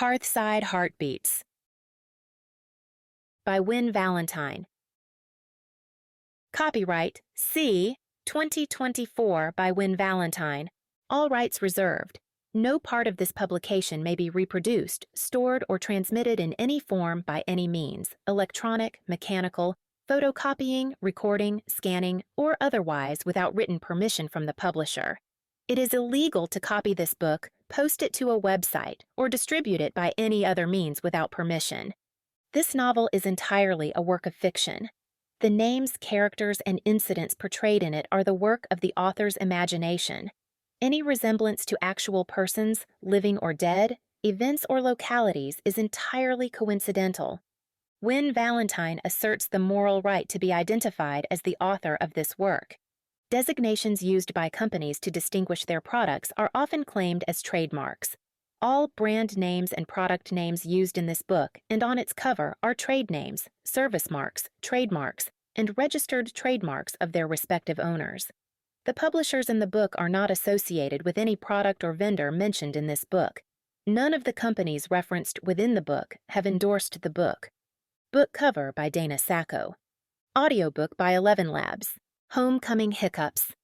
Hearthside Heartbeats by Win Valentine. Copyright C. 2024 by Win Valentine. All rights reserved. No part of this publication may be reproduced, stored, or transmitted in any form by any means, electronic, mechanical, photocopying, recording, scanning, or otherwise without written permission from the publisher. It is illegal to copy this book, post it to a website, or distribute it by any other means without permission. This novel is entirely a work of fiction. The names, characters, and incidents portrayed in it are the work of the author's imagination. Any resemblance to actual persons, living or dead, events or localities is entirely coincidental. Win Valentine asserts the moral right to be identified as the author of this work. Designations used by companies to distinguish their products are often claimed as trademarks. All brand names and product names used in this book and on its cover are trade names, service marks, trademarks, and registered trademarks of their respective owners. The publishers in the book are not associated with any product or vendor mentioned in this book. None of the companies referenced within the book have endorsed the book. Book cover by Dana Sacco. Audiobook by 11 Labs. Homecoming Hiccups.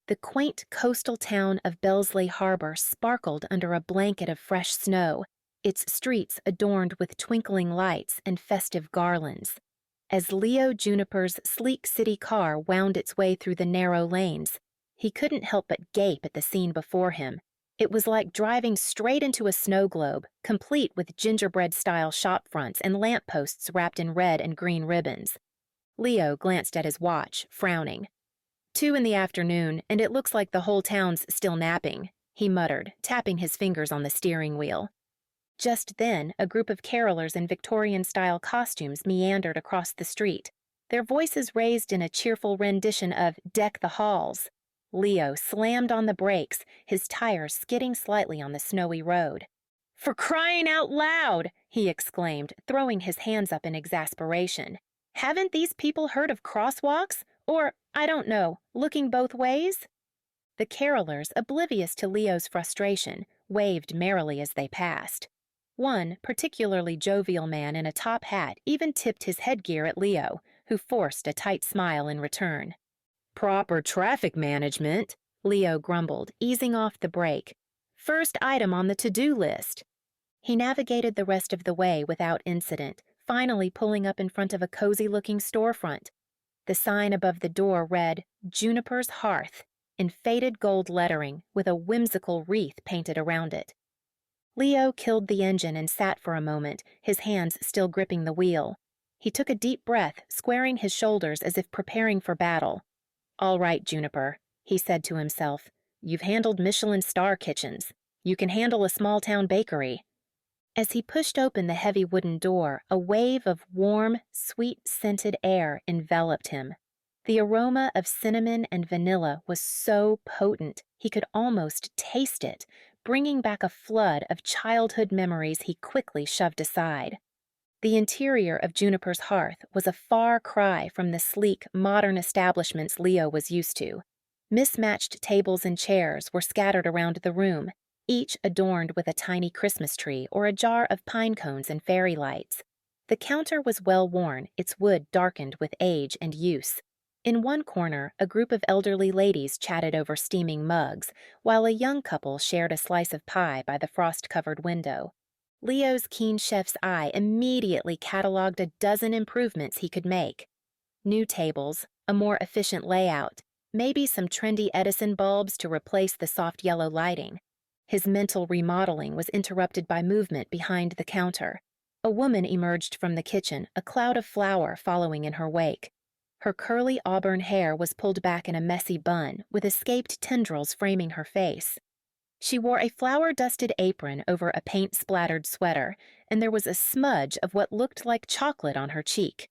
The quaint coastal town of Bellsleigh Harbor sparkled under a blanket of fresh snow, its streets adorned with twinkling lights and festive garlands. As Leo Juniper's sleek city car wound its way through the narrow lanes, he couldn't help but gape at the scene before him. It was like driving straight into a snow globe, complete with gingerbread-style shop fronts and lampposts wrapped in red and green ribbons. Leo glanced at his watch, frowning. 2 in the afternoon, and it looks like the whole town's still napping, he muttered, tapping his fingers on the steering wheel. Just then, a group of carolers in Victorian-style costumes meandered across the street, their voices raised in a cheerful rendition of "Deck the Halls." Leo slammed on the brakes, his tires skidding slightly on the snowy road. "For crying out loud!" he exclaimed, throwing his hands up in exasperation. "Haven't these people heard of crosswalks? Or, I don't know, looking both ways?" The carolers, oblivious to Leo's frustration, waved merrily as they passed. One particularly jovial man in a top hat even tipped his headgear at Leo, who forced a tight smile in return. "Proper traffic management," Leo grumbled, easing off the brake. "First item on the to-do list." He navigated the rest of the way without incident, finally pulling up in front of a cozy-looking storefront. The sign above the door read, "Juniper's Hearth," in faded gold lettering with a whimsical wreath painted around it. Leo killed the engine and sat for a moment, his hands still gripping the wheel. He took a deep breath, squaring his shoulders as if preparing for battle. "All right, Juniper," he said to himself. "You've handled Michelin star kitchens. You can handle a small-town bakery." As he pushed open the heavy wooden door, a wave of warm, sweet-scented air enveloped him. The aroma of cinnamon and vanilla was so potent he could almost taste it, bringing back a flood of childhood memories he quickly shoved aside. The interior of Juniper's Hearth was a far cry from the sleek, modern establishments Leo was used to. Mismatched tables and chairs were scattered around the room, each adorned with a tiny Christmas tree or a jar of pine cones and fairy lights. The counter was well worn, its wood darkened with age and use. In one corner, a group of elderly ladies chatted over steaming mugs, while a young couple shared a slice of pie by the frost-covered window. Leo's keen chef's eye immediately cataloged a dozen improvements he could make. New tables, a more efficient layout, maybe some trendy Edison bulbs to replace the soft yellow lighting. His mental remodeling was interrupted by movement behind the counter. A woman emerged from the kitchen, a cloud of flour following in her wake. Her curly auburn hair was pulled back in a messy bun, with escaped tendrils framing her face. She wore a flour-dusted apron over a paint-splattered sweater, and there was a smudge of what looked like chocolate on her cheek.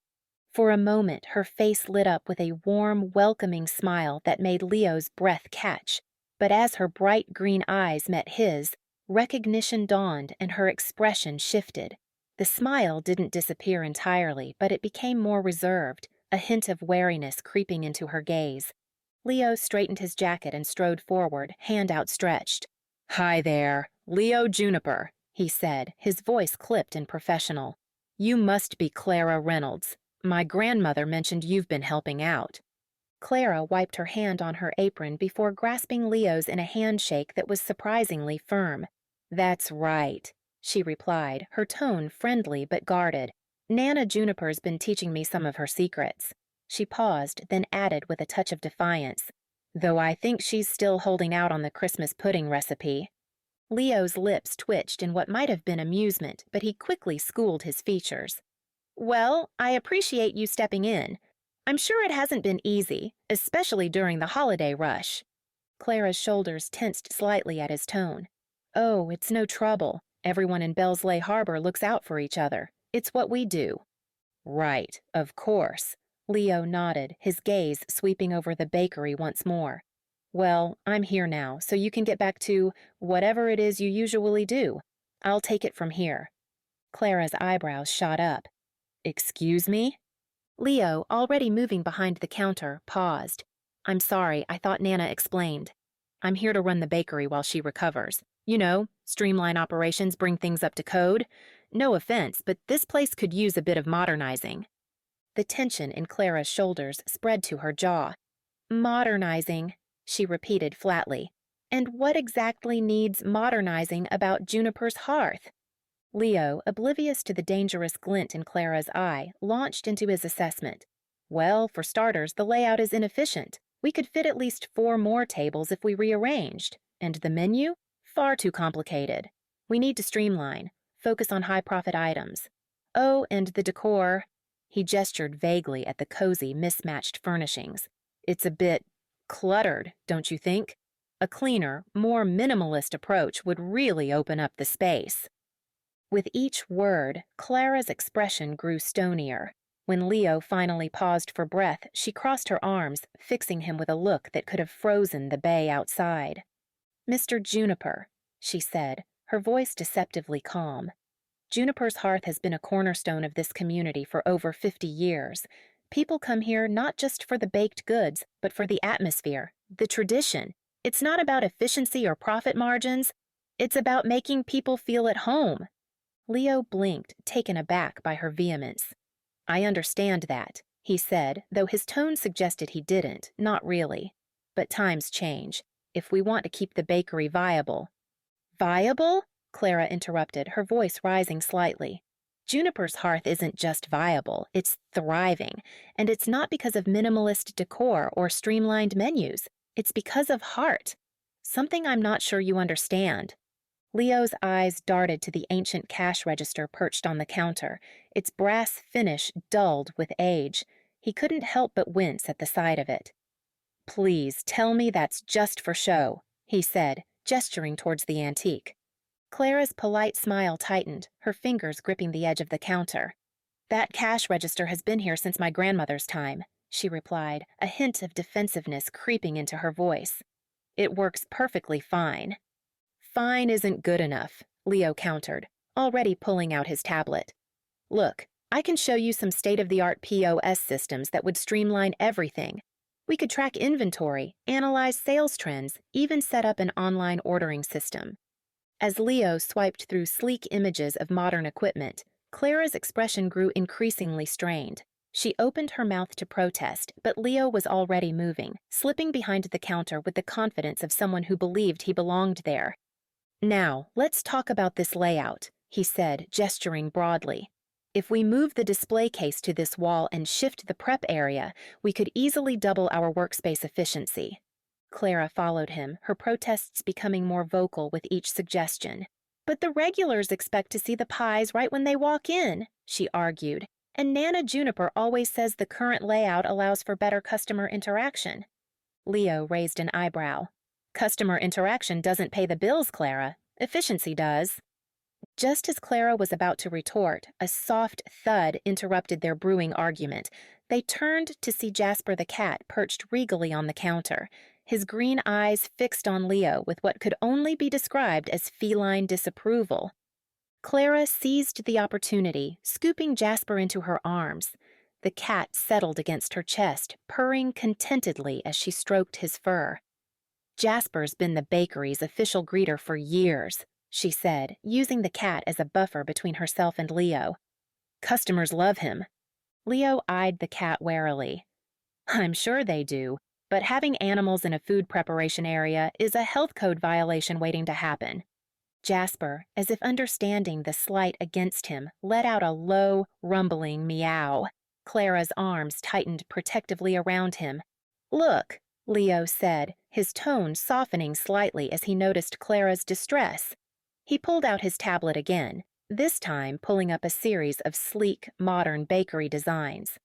For a moment, her face lit up with a warm, welcoming smile that made Leo's breath catch. But as her bright green eyes met his, recognition dawned and her expression shifted. The smile didn't disappear entirely, but it became more reserved, a hint of wariness creeping into her gaze. Leo straightened his jacket and strode forward, hand outstretched. "Hi there. "Leo Juniper," he said, his voice clipped and professional. "You must be Clara Reynolds. My grandmother mentioned you've been helping out." Clara wiped her hand on her apron before grasping Leo's in a handshake that was surprisingly firm. "That's right," she replied, her tone friendly but guarded. "Nana Juniper's been teaching me some of her secrets." She paused, then added with a touch of defiance, "Though I think she's still holding out on the Christmas pudding recipe." Leo's lips twitched in what might have been amusement, but he quickly schooled his features. "Well, I appreciate you stepping in. I'm sure it hasn't been easy, especially during the holiday rush." Clara's shoulders tensed slightly at his tone. "Oh, it's no trouble. Everyone in Bellsleigh Harbor looks out for each other. It's what we do." "Right, of course." Leo nodded, his gaze sweeping over the bakery once more. "Well, I'm here now, so you can get back to whatever it is you usually do. I'll take it from here." Clara's eyebrows shot up. "Excuse me?" Leo, already moving behind the counter, paused. "I'm sorry, I thought Nana explained. I'm here to run the bakery while she recovers. You know, streamline operations, bring things up to code. No offense, but this place could use a bit of modernizing." The tension in Clara's shoulders spread to her jaw. "Modernizing," she repeated flatly. "And what exactly needs modernizing about Juniper's hearth?" Leo, oblivious to the dangerous glint in Clara's eye, launched into his assessment. "Well, for starters, the layout is inefficient. We could fit at least 4 more tables if we rearranged. And the menu? Far too complicated. We need to streamline, focus on high-profit items. Oh, and the decor." He gestured vaguely at the cozy, mismatched furnishings. "It's a bit cluttered, don't you think? A cleaner, more minimalist approach would really open up the space." With each word, Clara's expression grew stonier. When Leo finally paused for breath, she crossed her arms, fixing him with a look that could have frozen the bay outside. "Mr. Juniper," she said, her voice deceptively calm. "Juniper's Hearth has been a cornerstone of this community for over 50 years. People come here not just for the baked goods, but for the atmosphere, the tradition. It's not about efficiency or profit margins. It's about making people feel at home." Leo blinked, taken aback by her vehemence. "I understand that," he said, though his tone suggested he didn't, not really. "But times change. If we want to keep the bakery viable—" "Viable?" Clara interrupted, her voice rising slightly. "Juniper's Hearth isn't just viable, it's thriving. And it's not because of minimalist decor or streamlined menus. It's because of heart. Something I'm not sure you understand." Leo's eyes darted to the ancient cash register perched on the counter, its brass finish dulled with age. He couldn't help but wince at the sight of it. "Please tell me that's just for show," he said, gesturing towards the antique. Clara's polite smile tightened, her fingers gripping the edge of the counter. "That cash register has been here since my grandmother's time," she replied, a hint of defensiveness creeping into her voice. "It works perfectly fine." "Fine isn't good enough," Leo countered, already pulling out his tablet. "Look, I can show you some state-of-the-art POS systems that would streamline everything. We could track inventory, analyze sales trends, even set up an online ordering system." As Leo swiped through sleek images of modern equipment, Clara's expression grew increasingly strained. She opened her mouth to protest, but Leo was already moving, slipping behind the counter with the confidence of someone who believed he belonged there. "Now, let's talk about this layout," he said, gesturing broadly. "If we move the display case to this wall and shift the prep area, we could easily double our workspace efficiency." Clara followed him, her protests becoming more vocal with each suggestion. "But the regulars expect to see the pies right when they walk in," she argued, "and Nana Juniper always says the current layout allows for better customer interaction." Leo raised an eyebrow. "Customer interaction doesn't pay the bills, Clara. Efficiency does." Just as Clara was about to retort, a soft thud interrupted their brewing argument. They turned to see Jasper the cat perched regally on the counter, his green eyes fixed on Leo with what could only be described as feline disapproval. Clara seized the opportunity, scooping Jasper into her arms. The cat settled against her chest, purring contentedly as she stroked his fur. "Jasper's been the bakery's official greeter for years," she said, using the cat as a buffer between herself and Leo. Customers love him. Leo eyed the cat warily. I'm sure they do, but having animals in a food preparation area is a health code violation waiting to happen. Jasper, as if understanding the slight against him, let out a low, rumbling meow. Clara's arms tightened protectively around him. Look, Leo said, his tone softening slightly as he noticed Clara's distress. He pulled out his tablet again, this time pulling up a series of sleek, modern bakery designs.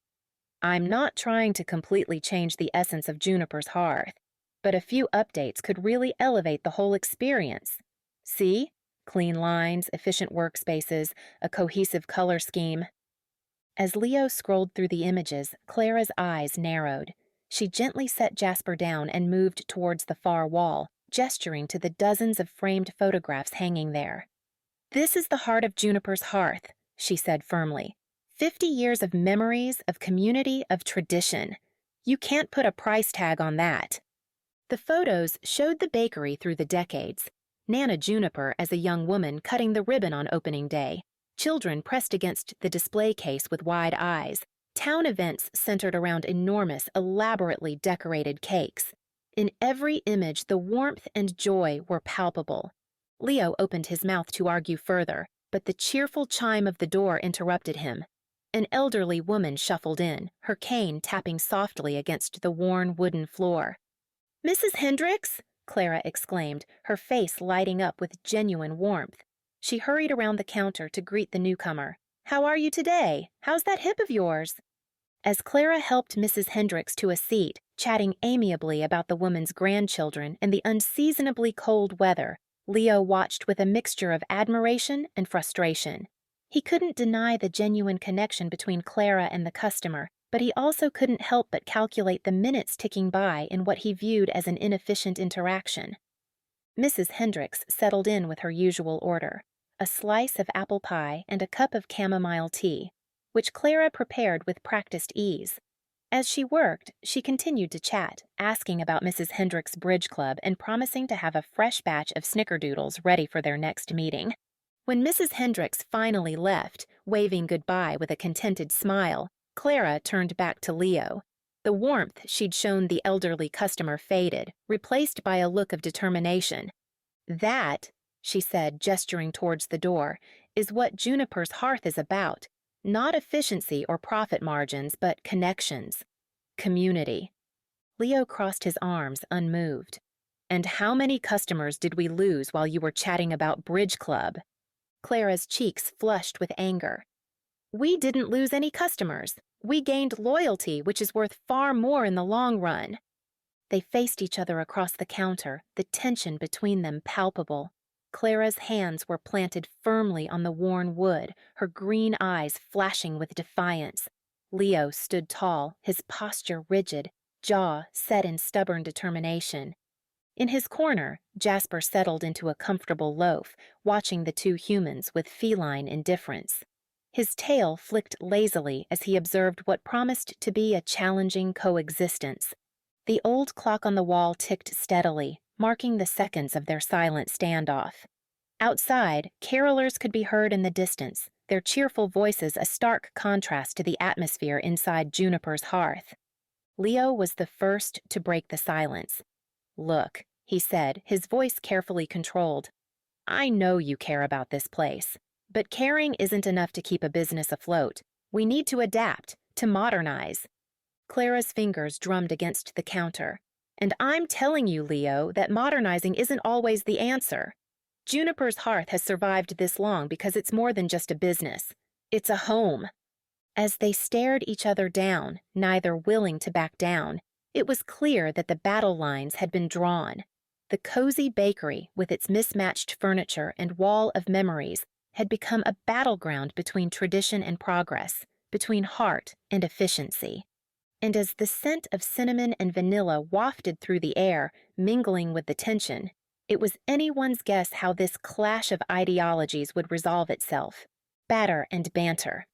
I'm not trying to completely change the essence of Juniper's hearth, but a few updates could really elevate the whole experience. See? Clean lines, efficient workspaces, a cohesive color scheme. As Leo scrolled through the images, Clara's eyes narrowed. She gently set Jasper down and moved towards the far wall, gesturing to the dozens of framed photographs hanging there. This is the heart of Juniper's hearth, she said firmly. 50 years of memories, of community, of tradition. You can't put a price tag on that. The photos showed the bakery through the decades. Nana Juniper as a young woman cutting the ribbon on opening day. Children pressed against the display case with wide eyes. Town events centered around enormous, elaborately decorated cakes. In every image, the warmth and joy were palpable. Leo opened his mouth to argue further, but the cheerful chime of the door interrupted him. An elderly woman shuffled in, her cane tapping softly against the worn wooden floor. Mrs. Hendricks? Clara exclaimed, her face lighting up with genuine warmth. She hurried around the counter to greet the newcomer. How are you today? How's that hip of yours? As Clara helped Mrs. Hendricks to a seat, chatting amiably about the woman's grandchildren and the unseasonably cold weather, Leo watched with a mixture of admiration and frustration. He couldn't deny the genuine connection between Clara and the customer, but he also couldn't help but calculate the minutes ticking by in what he viewed as an inefficient interaction. Mrs. Hendricks settled in with her usual order, a slice of apple pie and a cup of chamomile tea, which Clara prepared with practiced ease. As she worked, she continued to chat, asking about Mrs. Hendricks' bridge club and promising to have a fresh batch of snickerdoodles ready for their next meeting. When Mrs. Hendricks finally left, waving goodbye with a contented smile, Clara turned back to Leo. The warmth she'd shown the elderly customer faded, replaced by a look of determination. That, she said, gesturing towards the door, is what Juniper's hearth is about. Not efficiency or profit margins, but connections. Community. Leo crossed his arms, unmoved. And how many customers did we lose while you were chatting about Bridge Club? Clara's cheeks flushed with anger. We didn't lose any customers. We gained loyalty, which is worth far more in the long run. They faced each other across the counter, the tension between them palpable. Clara's hands were planted firmly on the worn wood, her green eyes flashing with defiance. Leo stood tall, his posture rigid, jaw set in stubborn determination. In his corner, Jasper settled into a comfortable loaf, watching the two humans with feline indifference. His tail flicked lazily as he observed what promised to be a challenging coexistence. The old clock on the wall ticked steadily, marking the seconds of their silent standoff. Outside, carolers could be heard in the distance, their cheerful voices a stark contrast to the atmosphere inside Juniper's hearth. Leo was the first to break the silence. Look, he said, his voice carefully controlled. I know you care about this place, but caring isn't enough to keep a business afloat. We need to adapt, to modernize. Clara's fingers drummed against the counter. And I'm telling you, Leo, that modernizing isn't always the answer. Juniper's hearth has survived this long because it's more than just a business. It's a home. As they stared each other down, neither willing to back down, it was clear that the battle lines had been drawn. The cozy bakery, with its mismatched furniture and wall of memories, had become a battleground between tradition and progress, between heart and efficiency. And as the scent of cinnamon and vanilla wafted through the air, mingling with the tension, it was anyone's guess how this clash of ideologies would resolve itself. Batter and banter.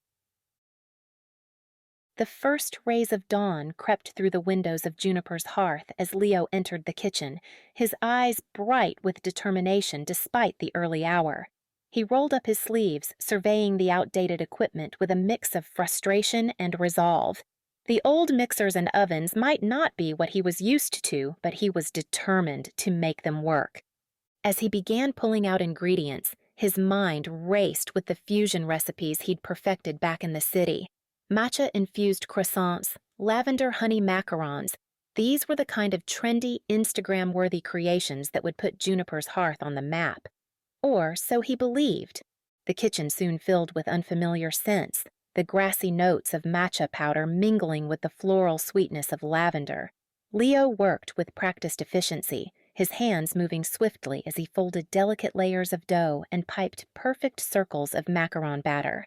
The first rays of dawn crept through the windows of Juniper's hearth as Leo entered the kitchen, his eyes bright with determination despite the early hour. He rolled up his sleeves, surveying the outdated equipment with a mix of frustration and resolve. The old mixers and ovens might not be what he was used to, but he was determined to make them work. As he began pulling out ingredients, his mind raced with the fusion recipes he'd perfected back in the city. Matcha-infused croissants, lavender honey macarons. These were the kind of trendy, Instagram-worthy creations that would put Juniper's hearth on the map. Or so he believed. The kitchen soon filled with unfamiliar scents, the grassy notes of matcha powder mingling with the floral sweetness of lavender. Leo worked with practiced efficiency, his hands moving swiftly as he folded delicate layers of dough and piped perfect circles of macaron batter.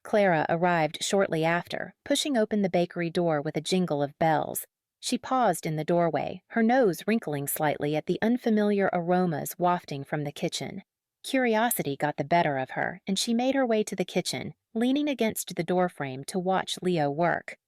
Clara arrived shortly after, pushing open the bakery door with a jingle of bells. She paused in the doorway, her nose wrinkling slightly at the unfamiliar aromas wafting from the kitchen. Curiosity got the better of her, and she made her way to the kitchen, leaning against the doorframe to watch Leo work.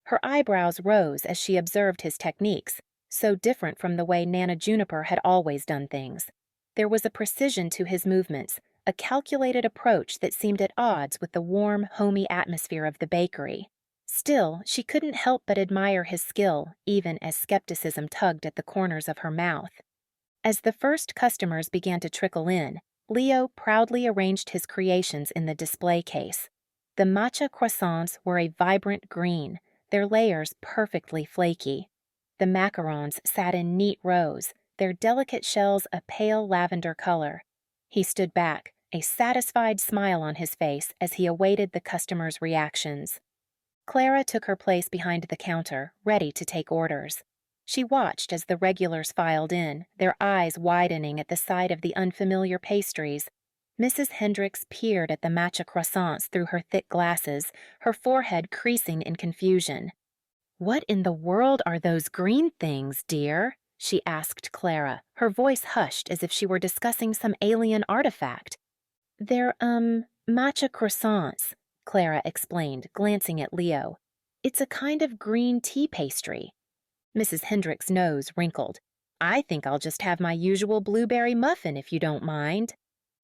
Her eyebrows rose as she observed his techniques, so different from the way Nana Juniper had always done things. There was a precision to his movements, a calculated approach that seemed at odds with the warm, homey atmosphere of the bakery. Still, she couldn't help but admire his skill, even as skepticism tugged at the corners of her mouth. As the first customers began to trickle in, Leo proudly arranged his creations in the display case. The matcha croissants were a vibrant green, their layers perfectly flaky. The macarons sat in neat rows, their delicate shells a pale lavender color. He stood back, a satisfied smile on his face as he awaited the customers' reactions. Clara took her place behind the counter, ready to take orders. She watched as the regulars filed in, their eyes widening at the sight of the unfamiliar pastries. Mrs. Hendricks peered at the matcha croissants through her thick glasses, her forehead creasing in confusion. "What in the world are those green things, dear?" she asked Clara, her voice hushed as if she were discussing some alien artifact. "They're, matcha croissants," Clara explained, glancing at Leo. "It's a kind of green tea pastry." Mrs. Hendricks' nose wrinkled. "I think I'll just have my usual blueberry muffin if you don't mind."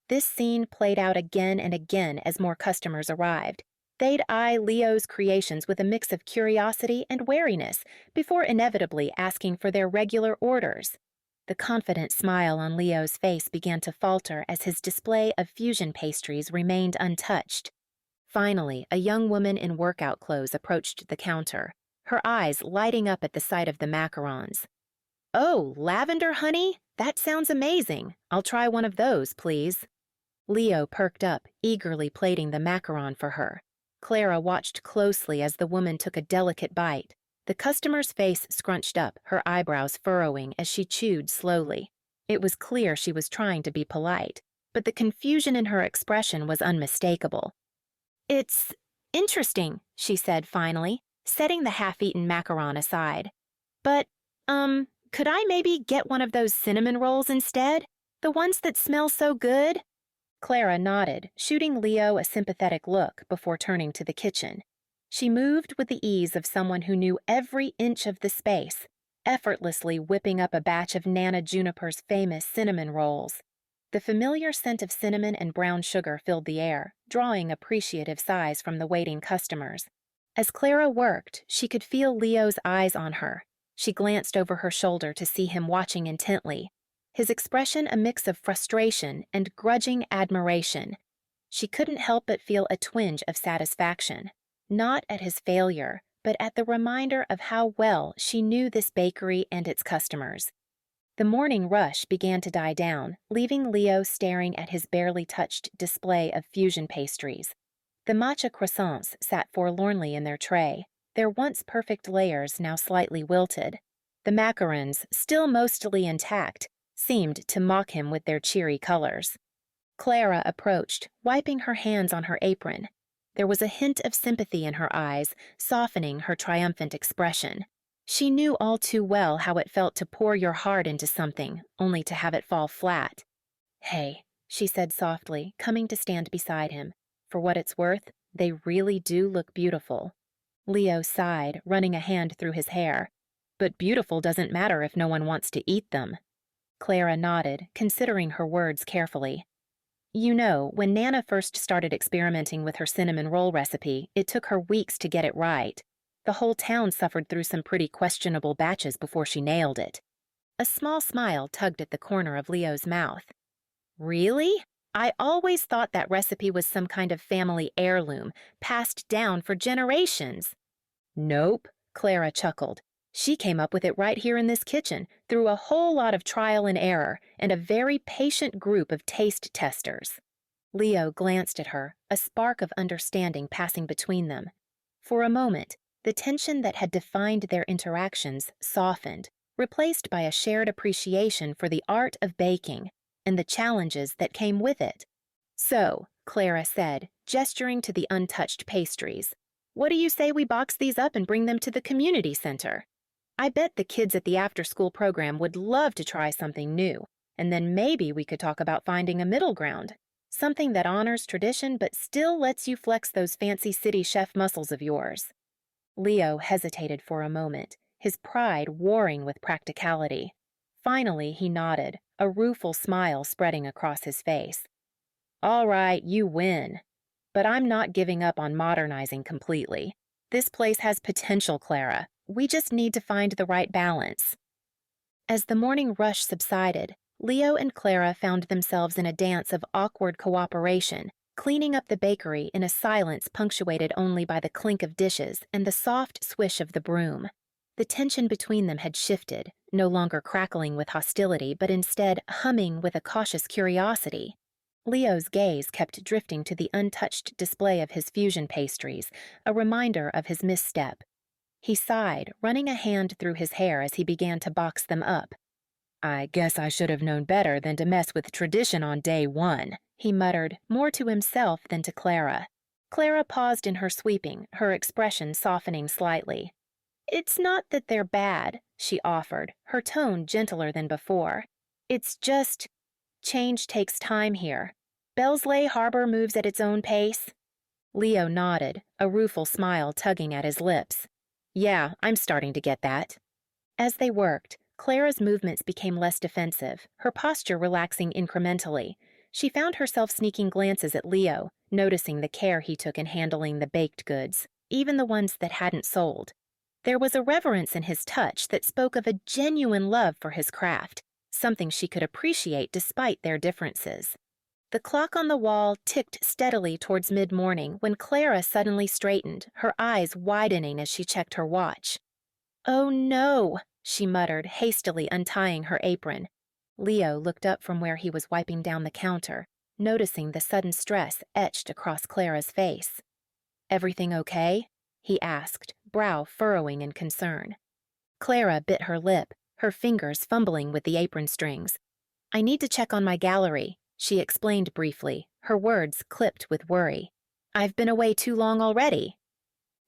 This scene played out again and again as more customers arrived. They'd eye Leo's creations with a mix of curiosity and wariness before inevitably asking for their regular orders. The confident smile on Leo's face began to falter as his display of fusion pastries remained untouched. Finally, a young woman in workout clothes approached the counter, her eyes lighting up at the sight of the macarons. "Oh, lavender honey? That sounds amazing. I'll try one of those, please." Leo perked up, eagerly plating the macaron for her. Clara watched closely as the woman took a delicate bite. The customer's face scrunched up, her eyebrows furrowing as she chewed slowly. It was clear she was trying to be polite, but the confusion in her expression was unmistakable. "It's interesting," she said finally, setting the half-eaten macaron aside. "But, could I maybe get one of those cinnamon rolls instead? The ones that smell so good?" Clara nodded, shooting Leo a sympathetic look before turning to the kitchen. She moved with the ease of someone who knew every inch of the space, effortlessly whipping up a batch of Nana Juniper's famous cinnamon rolls. The familiar scent of cinnamon and brown sugar filled the air, drawing appreciative sighs from the waiting customers. As Clara worked, she could feel Leo's eyes on her. She glanced over her shoulder to see him watching intently, his expression a mix of frustration and grudging admiration. She couldn't help but feel a twinge of satisfaction, not at his failure, but at the reminder of how well she knew this bakery and its customers. The morning rush began to die down, leaving Leo staring at his barely touched display of fusion pastries. The matcha croissants sat forlornly in their tray, their once perfect layers now slightly wilted. The macarons, still mostly intact, seemed to mock him with their cheery colors. Clara approached, wiping her hands on her apron. There was a hint of sympathy in her eyes, softening her triumphant expression. She knew all too well how it felt to pour your heart into something, only to have it fall flat. "Hey," she said softly, coming to stand beside him. "For what it's worth, they really do look beautiful." Leo sighed, running a hand through his hair. But beautiful doesn't matter if no one wants to eat them. Clara nodded, considering her words carefully. You know, when Nana first started experimenting with her cinnamon roll recipe, it took her weeks to get it right. The whole town suffered through some pretty questionable batches before she nailed it. A small smile tugged at the corner of Leo's mouth. Really? I always thought that recipe was some kind of family heirloom, passed down for generations. Nope, Clara chuckled. She came up with it right here in this kitchen, through a whole lot of trial and error, and a very patient group of taste testers. Leo glanced at her, a spark of understanding passing between them. For a moment, the tension that had defined their interactions softened, replaced by a shared appreciation for the art of baking and the challenges that came with it. So, Clara said, gesturing to the untouched pastries, what do you say we box these up and bring them to the community center? I bet the kids at the after-school program would love to try something new, and then maybe we could talk about finding a middle ground, something that honors tradition but still lets you flex those fancy city chef muscles of yours. Leo hesitated for a moment, his pride warring with practicality. Finally, he nodded, a rueful smile spreading across his face. All right, you win. But I'm not giving up on modernizing completely. This place has potential, Clara. We just need to find the right balance. As the morning rush subsided, Leo and Clara found themselves in a dance of awkward cooperation, cleaning up the bakery in a silence punctuated only by the clink of dishes and the soft swish of the broom. The tension between them had shifted, no longer crackling with hostility, but instead humming with a cautious curiosity. Leo's gaze kept drifting to the untouched display of his fusion pastries, a reminder of his misstep. He sighed, running a hand through his hair as he began to box them up. I guess I should have known better than to mess with tradition on day one, he muttered, more to himself than to Clara. Clara paused in her sweeping, her expression softening slightly. It's not that they're bad, she offered, her tone gentler than before. It's just, change takes time here. Bellsleigh Harbor moves at its own pace. Leo nodded, a rueful smile tugging at his lips. Yeah, I'm starting to get that. As they worked, Clara's movements became less defensive, her posture relaxing incrementally. She found herself sneaking glances at Leo, noticing the care he took in handling the baked goods, even the ones that hadn't sold. There was a reverence in his touch that spoke of a genuine love for his craft, something she could appreciate despite their differences. The clock on the wall ticked steadily towards mid-morning when Clara suddenly straightened, her eyes widening as she checked her watch. Oh no, she muttered, hastily untying her apron. Leo looked up from where he was wiping down the counter, noticing the sudden stress etched across Clara's face. Everything okay? He asked, brow furrowing in concern. Clara bit her lip, her fingers fumbling with the apron strings. I need to check on my gallery, she explained briefly, her words clipped with worry. I've been away too long already.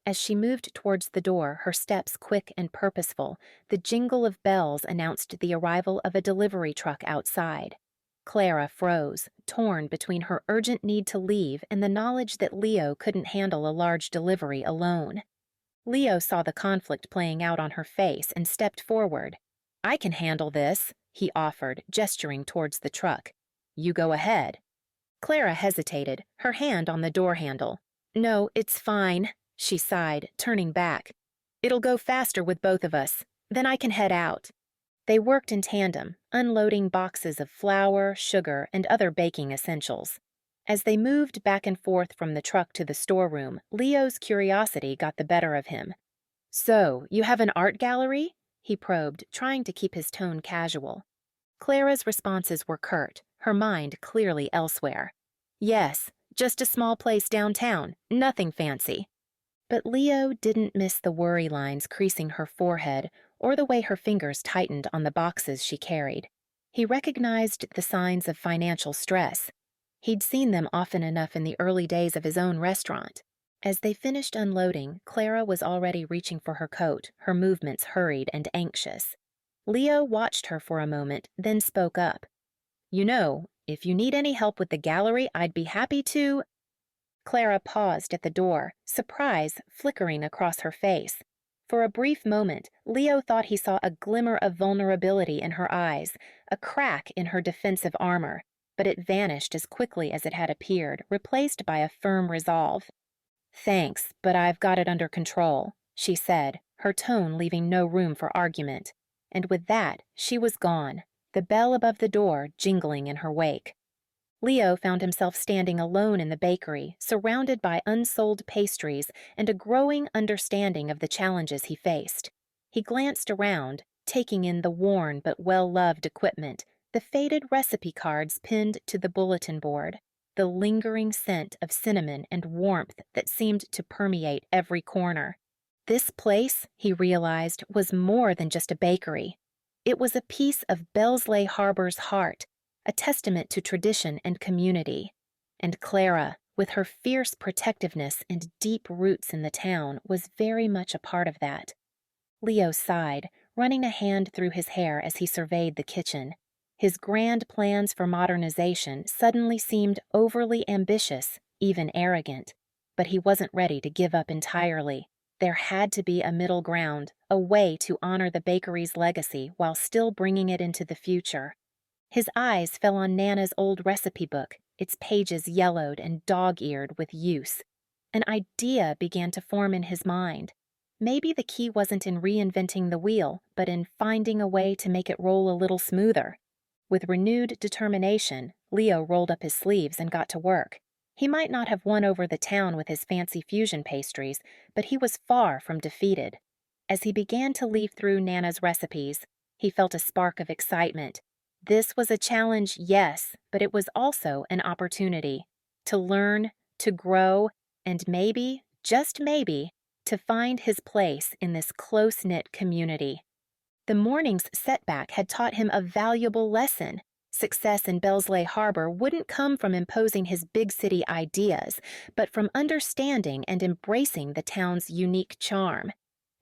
As she moved towards the door, her steps quick and purposeful, the jingle of bells announced the arrival of a delivery truck outside. Clara froze, torn between her urgent need to leave and the knowledge that Leo couldn't handle a large delivery alone. Leo saw the conflict playing out on her face and stepped forward. I can handle this, he offered, gesturing towards the truck. You go ahead. Clara hesitated, her hand on the door handle. No, it's fine, she sighed, turning back. It'll go faster with both of us. Then I can head out. They worked in tandem, unloading boxes of flour, sugar, and other baking essentials. As they moved back and forth from the truck to the storeroom, Leo's curiosity got the better of him. So, you have an art gallery? He probed, trying to keep his tone casual. Clara's responses were curt, her mind clearly elsewhere. Yes, just a small place downtown, nothing fancy. But Leo didn't miss the worry lines creasing her forehead or the way her fingers tightened on the boxes she carried. He recognized the signs of financial stress. He'd seen them often enough in the early days of his own restaurant. As they finished unloading, Clara was already reaching for her coat, her movements hurried and anxious. Leo watched her for a moment, then spoke up. You know, if you need any help with the gallery, I'd be happy to. Clara paused at the door, surprise flickering across her face. For a brief moment, Leo thought he saw a glimmer of vulnerability in her eyes, a crack in her defensive armor, but it vanished as quickly as it had appeared, replaced by a firm resolve. "Thanks, but I've got it under control," she said, her tone leaving no room for argument. And with that, she was gone, the bell above the door jingling in her wake. Leo found himself standing alone in the bakery, surrounded by unsold pastries and a growing understanding of the challenges he faced. He glanced around, taking in the worn but well-loved equipment, the faded recipe cards pinned to the bulletin board, the lingering scent of cinnamon and warmth that seemed to permeate every corner. This place, he realized, was more than just a bakery. It was a piece of Bellsleigh Harbor's heart, a testament to tradition and community. And Clara, with her fierce protectiveness and deep roots in the town, was very much a part of that. Leo sighed, running a hand through his hair as he surveyed the kitchen. His grand plans for modernization suddenly seemed overly ambitious, even arrogant. But he wasn't ready to give up entirely. There had to be a middle ground, a way to honor the bakery's legacy while still bringing it into the future. His eyes fell on Nana's old recipe book, its pages yellowed and dog-eared with use. An idea began to form in his mind. Maybe the key wasn't in reinventing the wheel, but in finding a way to make it roll a little smoother. With renewed determination, Leo rolled up his sleeves and got to work. He might not have won over the town with his fancy fusion pastries, but he was far from defeated. As he began to leaf through Nana's recipes, he felt a spark of excitement. This was a challenge, yes, but it was also an opportunity to learn, to grow, and maybe, just maybe, to find his place in this close-knit community. The morning's setback had taught him a valuable lesson. Success in Bellsleigh Harbor wouldn't come from imposing his big city ideas, but from understanding and embracing the town's unique charm.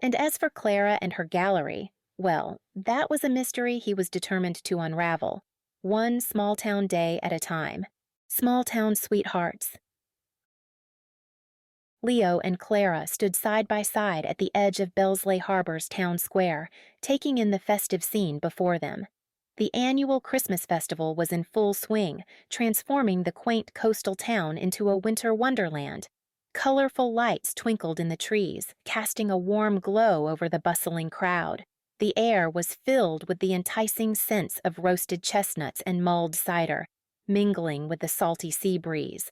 And as for Clara and her gallery, well, that was a mystery he was determined to unravel, one small-town day at a time. Small-town sweethearts. Leo and Clara stood side by side at the edge of Bellsleigh Harbor's town square, taking in the festive scene before them. The annual Christmas festival was in full swing, transforming the quaint coastal town into a winter wonderland. Colorful lights twinkled in the trees, casting a warm glow over the bustling crowd. The air was filled with the enticing scents of roasted chestnuts and mulled cider, mingling with the salty sea breeze.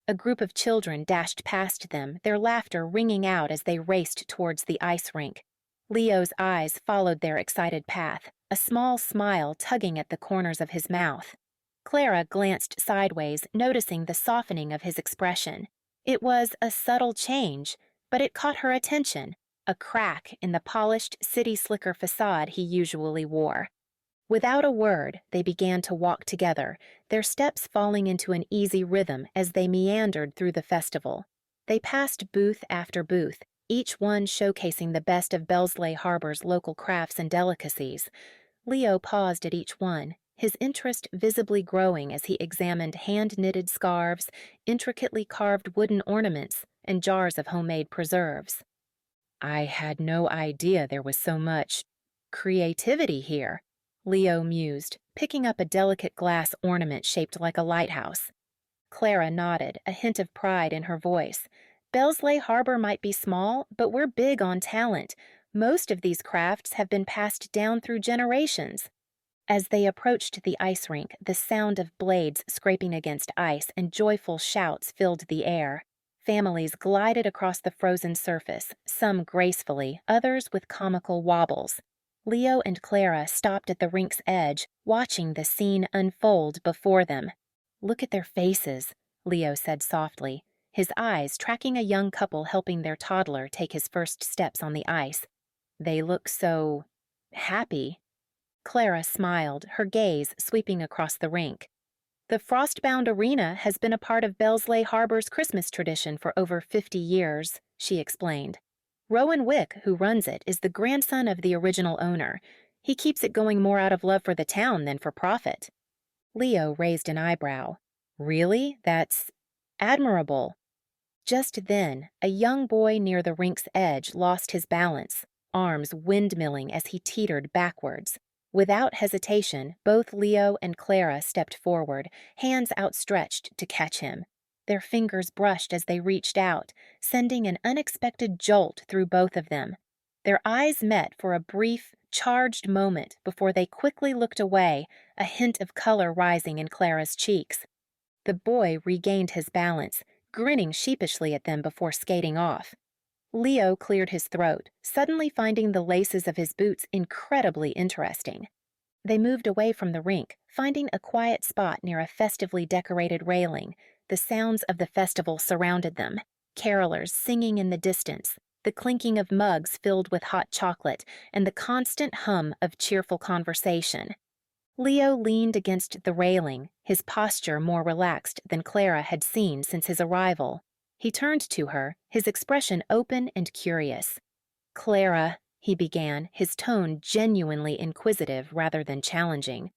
A group of children dashed past them, their laughter ringing out as they raced towards the ice rink. Leo's eyes followed their excited path, a small smile tugging at the corners of his mouth. Clara glanced sideways, noticing the softening of his expression. It was a subtle change, but it caught her attention, a crack in the polished city slicker facade he usually wore. Without a word, they began to walk together, their steps falling into an easy rhythm as they meandered through the festival. They passed booth after booth, each one showcasing the best of Bellsleigh Harbor's local crafts and delicacies. Leo paused at each one, his interest visibly growing as he examined hand-knitted scarves, intricately carved wooden ornaments, and jars of homemade preserves. "I had no idea there was so much creativity here," Leo mused, picking up a delicate glass ornament shaped like a lighthouse. Clara nodded, a hint of pride in her voice. "Bellsleigh Harbor might be small, but we're big on talent. Most of these crafts have been passed down through generations." As they approached the ice rink, the sound of blades scraping against ice and joyful shouts filled the air. Families glided across the frozen surface, some gracefully, others with comical wobbles. Leo and Clara stopped at the rink's edge, watching the scene unfold before them. "Look at their faces," Leo said softly, his eyes tracking a young couple helping their toddler take his first steps on the ice. "They look so happy." Clara smiled, her gaze sweeping across the rink. "The frost-bound arena has been a part of Bellsleigh Harbor's Christmas tradition for over 50 years, she explained. Rowan Wick, who runs it, is the grandson of the original owner. He keeps it going more out of love for the town than for profit." Leo raised an eyebrow. "Really? That's admirable." Just then, a young boy near the rink's edge lost his balance, arms windmilling as he teetered backwards. Without hesitation, both Leo and Clara stepped forward, hands outstretched to catch him. Their fingers brushed as they reached out, sending an unexpected jolt through both of them. Their eyes met for a brief, charged moment before they quickly looked away, a hint of color rising in Clara's cheeks. The boy regained his balance, grinning sheepishly at them before skating off. Leo cleared his throat, suddenly finding the laces of his boots incredibly interesting. They moved away from the rink, finding a quiet spot near a festively decorated railing. The sounds of the festival surrounded them, carolers singing in the distance, the clinking of mugs filled with hot chocolate, and the constant hum of cheerful conversation. Leo leaned against the railing, his posture more relaxed than Clara had seen since his arrival. He turned to her, his expression open and curious. "Clara," he began, his tone genuinely inquisitive rather than challenging.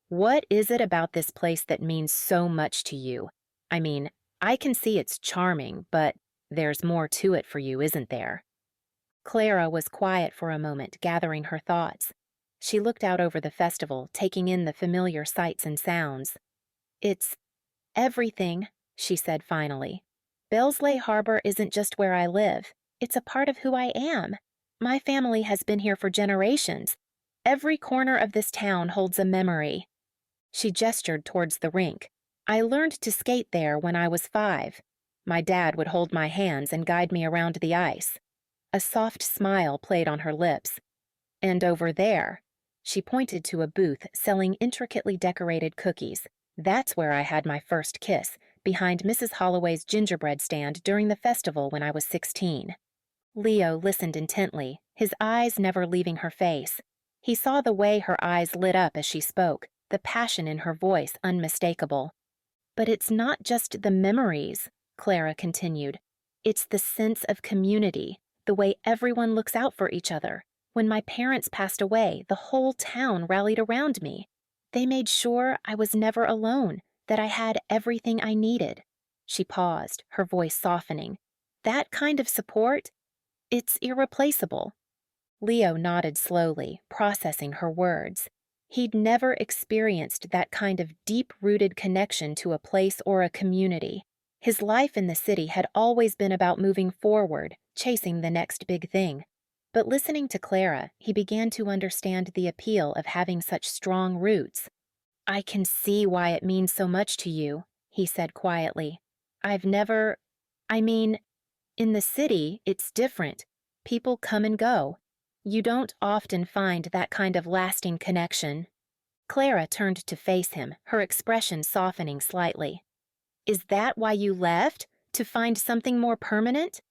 "What is it about this place that means so much to you? I mean, I can see it's charming, but there's more to it for you, isn't there?" Clara was quiet for a moment, gathering her thoughts. She looked out over the festival, taking in the familiar sights and sounds. "It's everything," she said finally. "Bellsleigh Harbor isn't just where I live. It's a part of who I am. My family has been here for generations. Every corner of this town holds a memory." She gestured towards the rink. "I learned to skate there when I was 5. My dad would hold my hands and guide me around the ice." A soft smile played on her lips. "And over there," she pointed to a booth selling intricately decorated cookies. "That's where I had my first kiss, behind Mrs. Holloway's gingerbread stand during the festival when I was 16. Leo listened intently, his eyes never leaving her face. He saw the way her eyes lit up as she spoke, the passion in her voice unmistakable. "But it's not just the memories," Clara continued. "It's the sense of community, the way everyone looks out for each other. When my parents passed away, the whole town rallied around me. They made sure I was never alone, that I had everything I needed." She paused, her voice softening. "That kind of support, it's irreplaceable." Leo nodded slowly, processing her words. He'd never experienced that kind of deep-rooted connection to a place or a community. His life in the city had always been about moving forward, chasing the next big thing. But listening to Clara, he began to understand the appeal of having such strong roots. "I can see why it means so much to you," he said quietly. I mean, in the city, it's different. People come and go. You don't often find that kind of lasting connection." Clara turned to face him, her expression softening slightly. "Is that why you left? To find something more permanent?"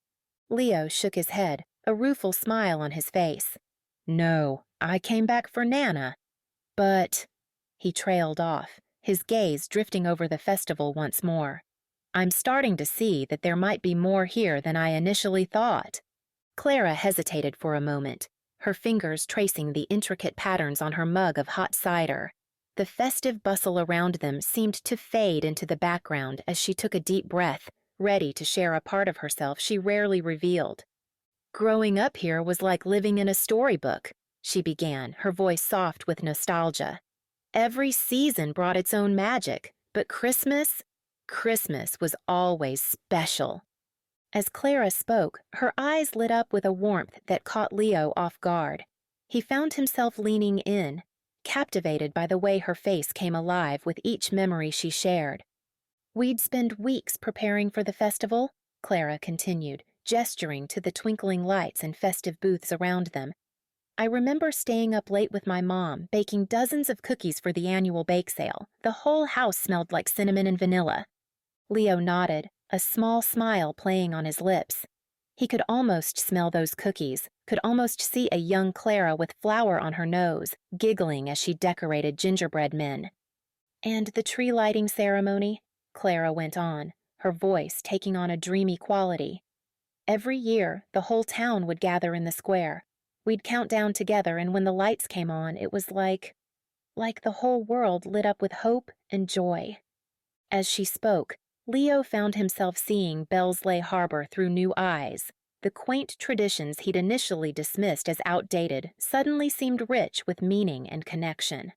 Leo shook his head, a rueful smile on his face. "No, I came back for Nana. But—" he trailed off, his gaze drifting over the festival once more. "I'm starting to see that there might be more here than I initially thought." Clara hesitated for a moment, her fingers tracing the intricate patterns on her mug of hot cider. The festive bustle around them seemed to fade into the background as she took a deep breath, ready to share a part of herself she rarely revealed. "Growing up here was like living in a storybook," she began, her voice soft with nostalgia. "Every season brought its own magic, but Christmas was always special." As Clara spoke, her eyes lit up with a warmth that caught Leo off guard. He found himself leaning in, captivated by the way her face came alive with each memory she shared. "We'd spend weeks preparing for the festival," Clara continued, gesturing to the twinkling lights and festive booths around them. "I remember staying up late with my mom, baking dozens of cookies for the annual bake sale. The whole house smelled like cinnamon and vanilla." Leo nodded, a small smile playing on his lips. He could almost smell those cookies, could almost see a young Clara with flour on her nose, giggling as she decorated gingerbread men. "And the tree lighting ceremony," Clara went on, her voice taking on a dreamy quality. "Every year, the whole town would gather in the square. We'd count down together, and when the lights came on, it was like the whole world lit up with hope and joy." As she spoke, Leo found himself seeing Bellsleigh Harbor through new eyes. The quaint traditions he'd initially dismissed as outdated suddenly seemed rich with meaning and connection.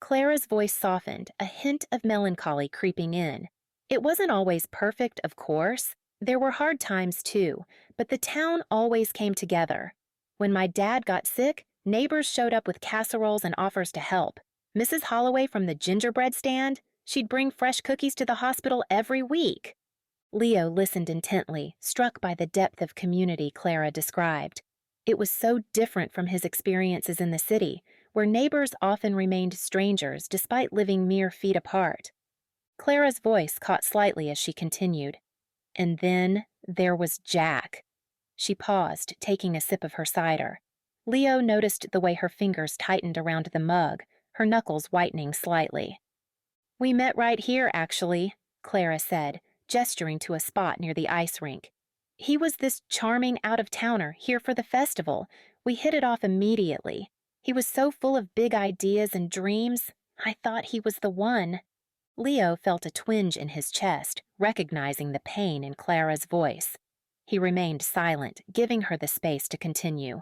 Clara's voice softened, a hint of melancholy creeping in. It wasn't always perfect, of course. There were hard times, too, but the town always came together. When my dad got sick, neighbors showed up with casseroles and offers to help. Mrs. Holloway from the gingerbread stand, she'd bring fresh cookies to the hospital every week. Leo listened intently, struck by the depth of community Clara described. It was so different from his experiences in the city, where neighbors often remained strangers despite living mere feet apart. Clara's voice caught slightly as she continued. And then there was Jack. She paused, taking a sip of her cider. Leo noticed the way her fingers tightened around the mug, her knuckles whitening slightly. "We met right here, actually," Clara said, gesturing to a spot near the ice rink. "He was this charming out-of-towner here for the festival. We hit it off immediately. He was so full of big ideas and dreams. I thought he was the one." Leo felt a twinge in his chest, recognizing the pain in Clara's voice. He remained silent, giving her the space to continue.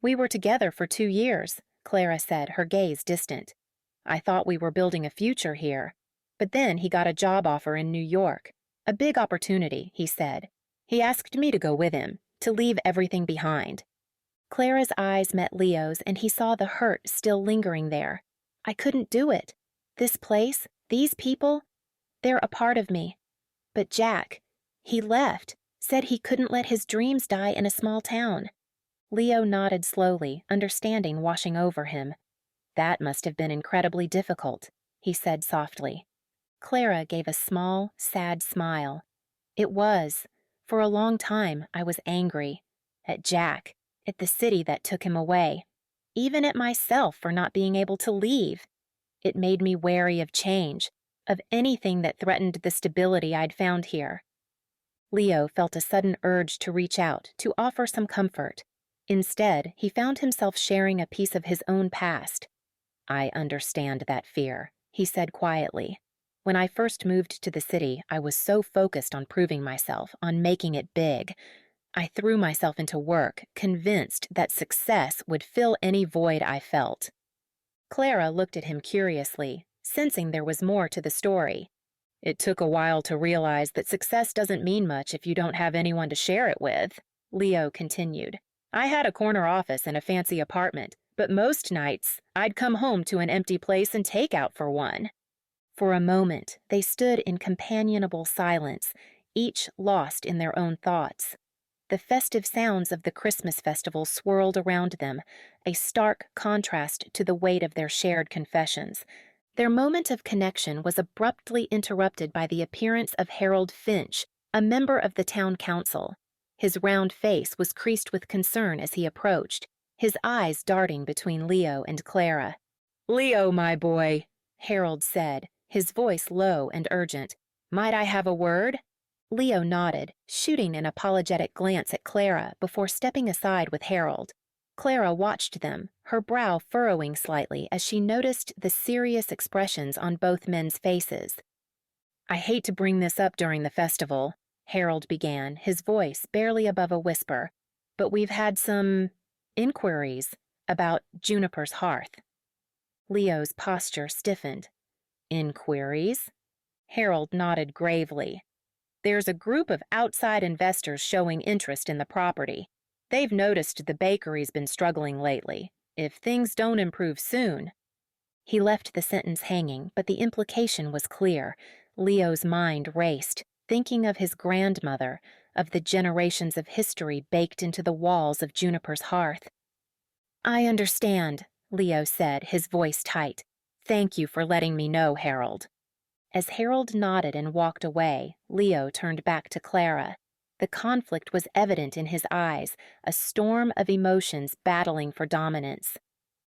"We were together for 2 years," Clara said, her gaze distant. "I thought we were building a future here. But then he got a job offer in New York. A big opportunity, he said. He asked me to go with him, to leave everything behind." Clara's eyes met Leo's, and he saw the hurt still lingering there. "I couldn't do it. This place, these people, they're a part of me. But Jack, he left, said he couldn't let his dreams die in a small town." Leo nodded slowly, understanding washing over him. "That must have been incredibly difficult," he said softly. Clara gave a small, sad smile. "It was. For a long time, I was angry. At Jack, at the city that took him away. Even at myself for not being able to leave. It made me wary of change, of anything that threatened the stability I'd found here." Leo felt a sudden urge to reach out, to offer some comfort. Instead, he found himself sharing a piece of his own past. "I understand that fear," he said quietly. "When I first moved to the city, I was so focused on proving myself, on making it big. I threw myself into work, convinced that success would fill any void I felt." Clara looked at him curiously, sensing there was more to the story. "It took a while to realize that success doesn't mean much if you don't have anyone to share it with," Leo continued. "I had a corner office and a fancy apartment, but most nights I'd come home to an empty place and take out for one." For a moment, they stood in companionable silence, each lost in their own thoughts. The festive sounds of the Christmas festival swirled around them, a stark contrast to the weight of their shared confessions. Their moment of connection was abruptly interrupted by the appearance of Harold Finch, a member of the town council. His round face was creased with concern as he approached, his eyes darting between Leo and Clara. "Leo, my boy," Harold said, his voice low and urgent. "Might I have a word?" Leo nodded, shooting an apologetic glance at Clara before stepping aside with Harold. Clara watched them, her brow furrowing slightly as she noticed the serious expressions on both men's faces. "I hate to bring this up during the festival," Harold began, his voice barely above a whisper, "but we've had some inquiries about Juniper's hearth." Leo's posture stiffened. "Inquiries?" Harold nodded gravely. "There's a group of outside investors showing interest in the property. They've noticed the bakery's been struggling lately. If things don't improve soon—" He left the sentence hanging, but the implication was clear. Leo's mind raced, thinking of his grandmother, of the generations of history baked into the walls of Juniper's hearth. "I understand," Leo said, his voice tight. "Thank you for letting me know, Harold." As Harold nodded and walked away, Leo turned back to Clara. The conflict was evident in his eyes, a storm of emotions battling for dominance.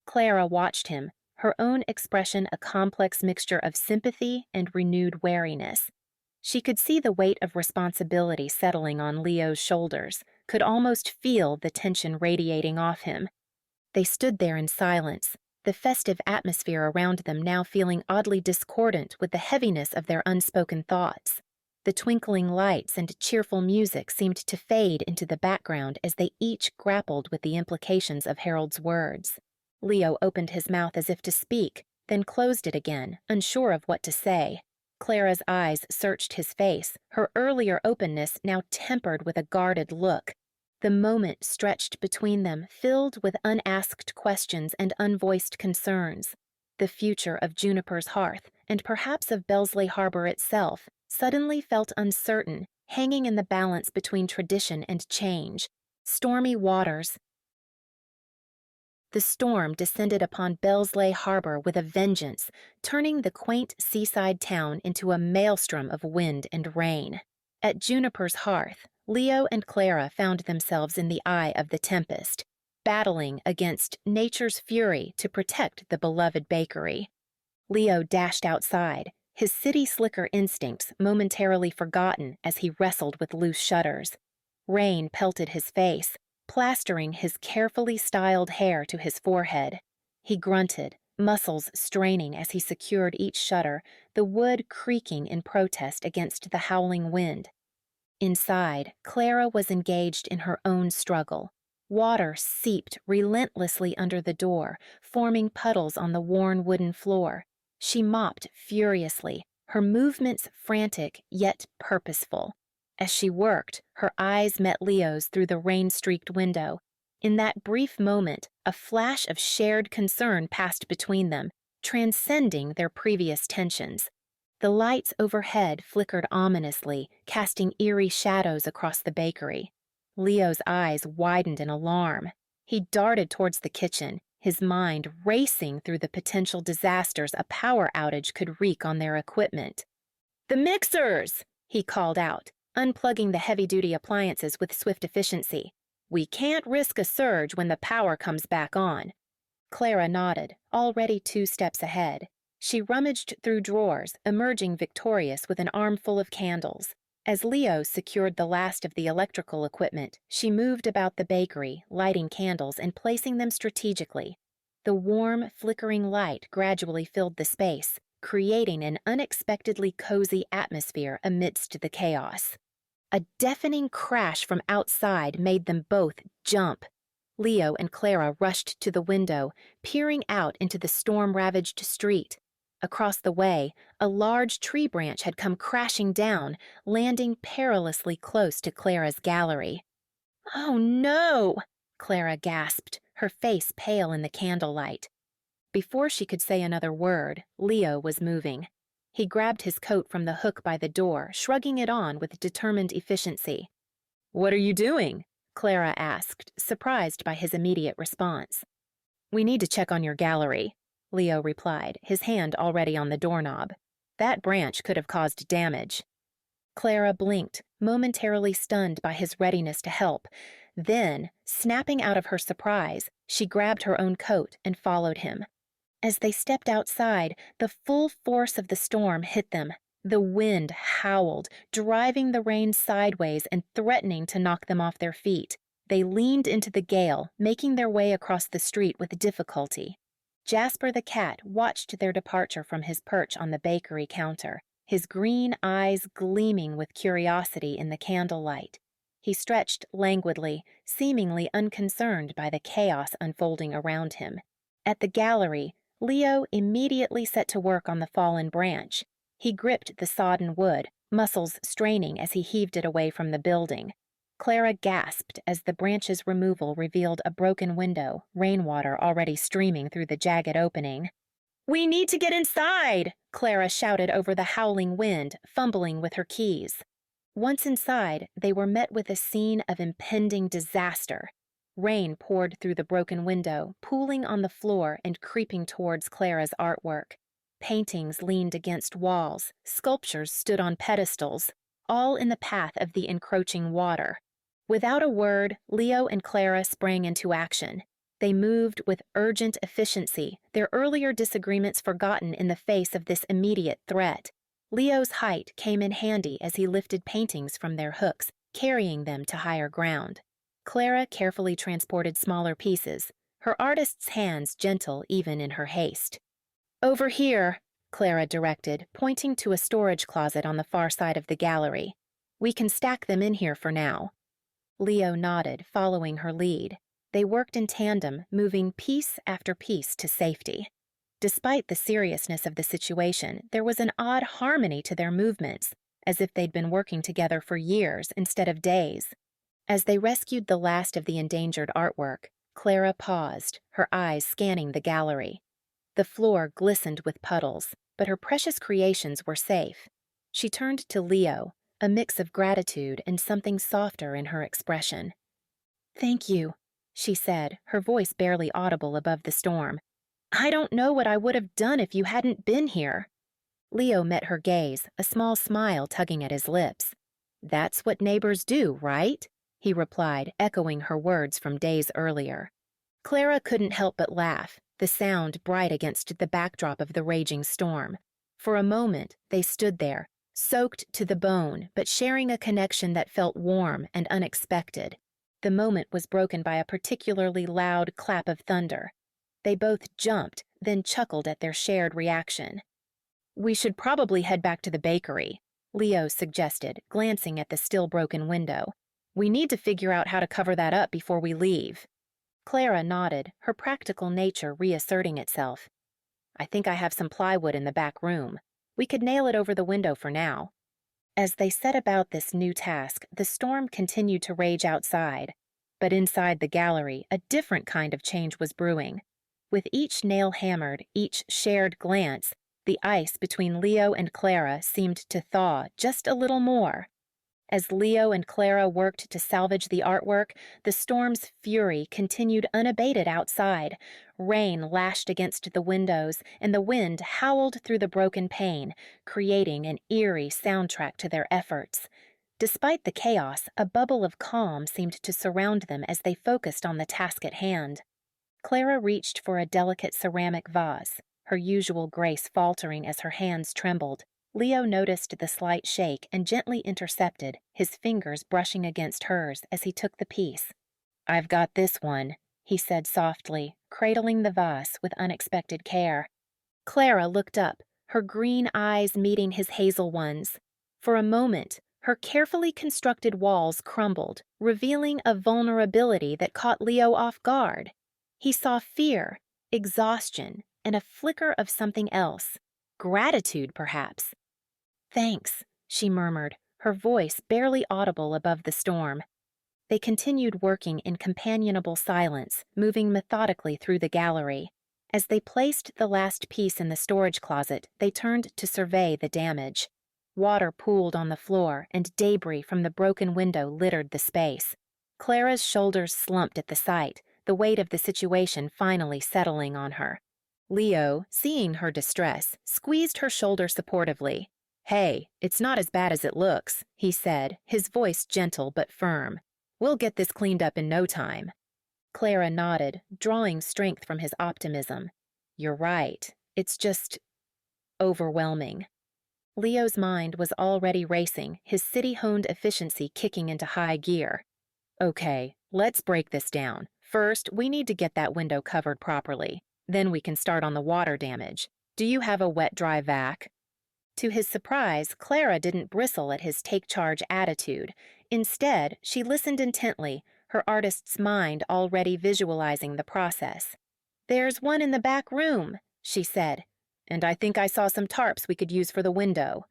Clara watched him, her own expression a complex mixture of sympathy and renewed wariness. She could see the weight of responsibility settling on Leo's shoulders, could almost feel the tension radiating off him. They stood there in silence, the festive atmosphere around them now feeling oddly discordant with the heaviness of their unspoken thoughts. The twinkling lights and cheerful music seemed to fade into the background as they each grappled with the implications of Harold's words. Leo opened his mouth as if to speak, then closed it again, unsure of what to say. Clara's eyes searched his face, her earlier openness now tempered with a guarded look. The moment stretched between them, filled with unasked questions and unvoiced concerns. The future of Juniper's Hearth, and perhaps of Bellsleigh Harbor itself, suddenly felt uncertain, hanging in the balance between tradition and change. Stormy waters. The storm descended upon Bellsleigh Harbor with a vengeance, turning the quaint seaside town into a maelstrom of wind and rain. At Juniper's Hearth, Leo and Clara found themselves in the eye of the tempest, battling against nature's fury to protect the beloved bakery. Leo dashed outside, his city slicker instincts momentarily forgotten as he wrestled with loose shutters. Rain pelted his face, plastering his carefully styled hair to his forehead. He grunted, muscles straining as he secured each shutter, the wood creaking in protest against the howling wind. Inside, Clara was engaged in her own struggle. Water seeped relentlessly under the door, forming puddles on the worn wooden floor. She mopped furiously, her movements frantic yet purposeful. As she worked, her eyes met Leo's through the rain-streaked window. In that brief moment, a flash of shared concern passed between them, transcending their previous tensions. The lights overhead flickered ominously, casting eerie shadows across the bakery. Leo's eyes widened in alarm. He darted towards the kitchen, his mind racing through the potential disasters a power outage could wreak on their equipment. "The mixers!" he called out, unplugging the heavy-duty appliances with swift efficiency. "We can't risk a surge when the power comes back on." Clara nodded, already 2 steps ahead. She rummaged through drawers, emerging victorious with an armful of candles. As Leo secured the last of the electrical equipment, she moved about the bakery, lighting candles and placing them strategically. The warm, flickering light gradually filled the space, creating an unexpectedly cozy atmosphere amidst the chaos. A deafening crash from outside made them both jump. Leo and Clara rushed to the window, peering out into the storm-ravaged street. Across the way, a large tree branch had come crashing down, landing perilously close to Clara's gallery. "Oh, no!" Clara gasped, her face pale in the candlelight. Before she could say another word, Leo was moving. He grabbed his coat from the hook by the door, shrugging it on with determined efficiency. "What are you doing?" Clara asked, surprised by his immediate response. "We need to check on your gallery," Leo replied, his hand already on the doorknob. "That branch could have caused damage." Clara blinked, momentarily stunned by his readiness to help. Then, snapping out of her surprise, she grabbed her own coat and followed him. As they stepped outside, the full force of the storm hit them. The wind howled, driving the rain sideways and threatening to knock them off their feet. They leaned into the gale, making their way across the street with difficulty. Jasper the cat watched their departure from his perch on the bakery counter, his green eyes gleaming with curiosity in the candlelight. He stretched languidly, seemingly unconcerned by the chaos unfolding around him. At the gallery, Leo immediately set to work on the fallen branch. He gripped the sodden wood, muscles straining as he heaved it away from the building. Clara gasped as the branch's removal revealed a broken window, rainwater already streaming through the jagged opening. "We need to get inside!" Clara shouted over the howling wind, fumbling with her keys. Once inside, they were met with a scene of impending disaster. Rain poured through the broken window, pooling on the floor and creeping towards Clara's artwork. Paintings leaned against walls, sculptures stood on pedestals, all in the path of the encroaching water. Without a word, Leo and Clara sprang into action. They moved with urgent efficiency, their earlier disagreements forgotten in the face of this immediate threat. Leo's height came in handy as he lifted paintings from their hooks, carrying them to higher ground. Clara carefully transported smaller pieces, her artist's hands gentle even in her haste. "Over here," Clara directed, pointing to a storage closet on the far side of the gallery. We can stack them in here for now. Leo nodded, following her lead. They worked in tandem, moving piece after piece to safety. Despite the seriousness of the situation, there was an odd harmony to their movements, as if they'd been working together for years instead of days. As they rescued the last of the endangered artwork, Clara paused, her eyes scanning the gallery. The floor glistened with puddles, but her precious creations were safe. She turned to Leo, a mix of gratitude and something softer in her expression. "Thank you," she said, her voice barely audible above the storm. "I don't know what I would have done if you hadn't been here." Leo met her gaze, a small smile tugging at his lips. "That's what neighbors do, right?" he replied, echoing her words from days earlier. Clara couldn't help but laugh, the sound bright against the backdrop of the raging storm. For a moment, they stood there, soaked to the bone, but sharing a connection that felt warm and unexpected. The moment was broken by a particularly loud clap of thunder. They both jumped, then chuckled at their shared reaction. "We should probably head back to the bakery," Leo suggested, glancing at the still broken window. "We need to figure out how to cover that up before we leave." Clara nodded, her practical nature reasserting itself. "I think I have some plywood in the back room. We could nail it over the window for now." As they set about this new task, the storm continued to rage outside. But inside the gallery, a different kind of change was brewing. With each nail hammered, each shared glance, the ice between Leo and Clara seemed to thaw just a little more. As Leo and Clara worked to salvage the artwork, the storm's fury continued unabated outside. Rain lashed against the windows, and the wind howled through the broken pane, creating an eerie soundtrack to their efforts. Despite the chaos, a bubble of calm seemed to surround them as they focused on the task at hand. Clara reached for a delicate ceramic vase, her usual grace faltering as her hands trembled. Leo noticed the slight shake and gently intercepted, his fingers brushing against hers as he took the piece. "I've got this one," he said softly, cradling the vase with unexpected care. Clara looked up, her green eyes meeting his hazel ones. For a moment, her carefully constructed walls crumbled, revealing a vulnerability that caught Leo off guard. He saw fear, exhaustion, and a flicker of something else. Gratitude, perhaps. "Thanks," she murmured, her voice barely audible above the storm. They continued working in companionable silence, moving methodically through the gallery. As they placed the last piece in the storage closet, they turned to survey the damage. Water pooled on the floor, and debris from the broken window littered the space. Clara's shoulders slumped at the sight, the weight of the situation finally settling on her. Leo, seeing her distress, squeezed her shoulder supportively. "Hey, it's not as bad as it looks," he said, his voice gentle but firm. "We'll get this cleaned up in no time." Clara nodded, drawing strength from his optimism. "You're right. It's just overwhelming." Leo's mind was already racing, his city-honed efficiency kicking into high gear. "Okay, let's break this down. First, we need to get that window covered properly. Then we can start on the water damage. Do you have a wet-dry vac?" To his surprise, Clara didn't bristle at his take-charge attitude. Instead, she listened intently, her artist's mind already visualizing the process. "There's one in the back room," she said, "and I think I saw some tarps we could use for the window."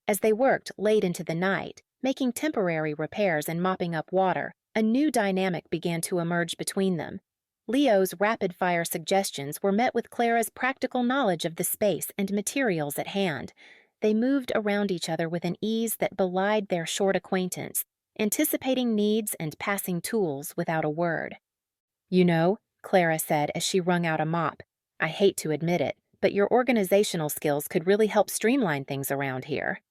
As they worked late into the night, making temporary repairs and mopping up water, a new dynamic began to emerge between them. Leo's rapid-fire suggestions were met with Clara's practical knowledge of the space and materials at hand. They moved around each other with an ease that belied their short acquaintance, anticipating needs and passing tools without a word. "You know," Clara said as she wrung out a mop, "I hate to admit it, but your organizational skills could really help streamline things around here."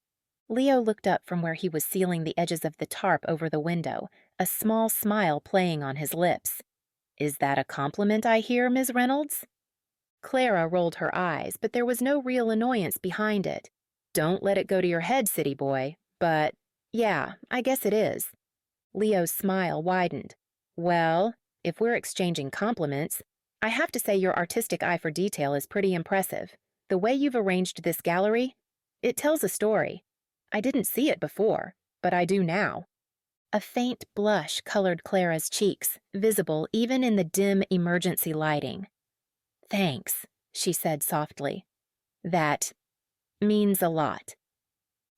Leo looked up from where he was sealing the edges of the tarp over the window, a small smile playing on his lips. "Is that a compliment I hear, Ms. Reynolds?" Clara rolled her eyes, but there was no real annoyance behind it. "Don't let it go to your head, city boy, but yeah, I guess it is." Leo's smile widened. "Well, if we're exchanging compliments, I have to say your artistic eye for detail is pretty impressive. The way you've arranged this gallery, it tells a story. I didn't see it before, but I do now." A faint blush colored Clara's cheeks, visible even in the dim emergency lighting. "Thanks," she said softly. "That means a lot."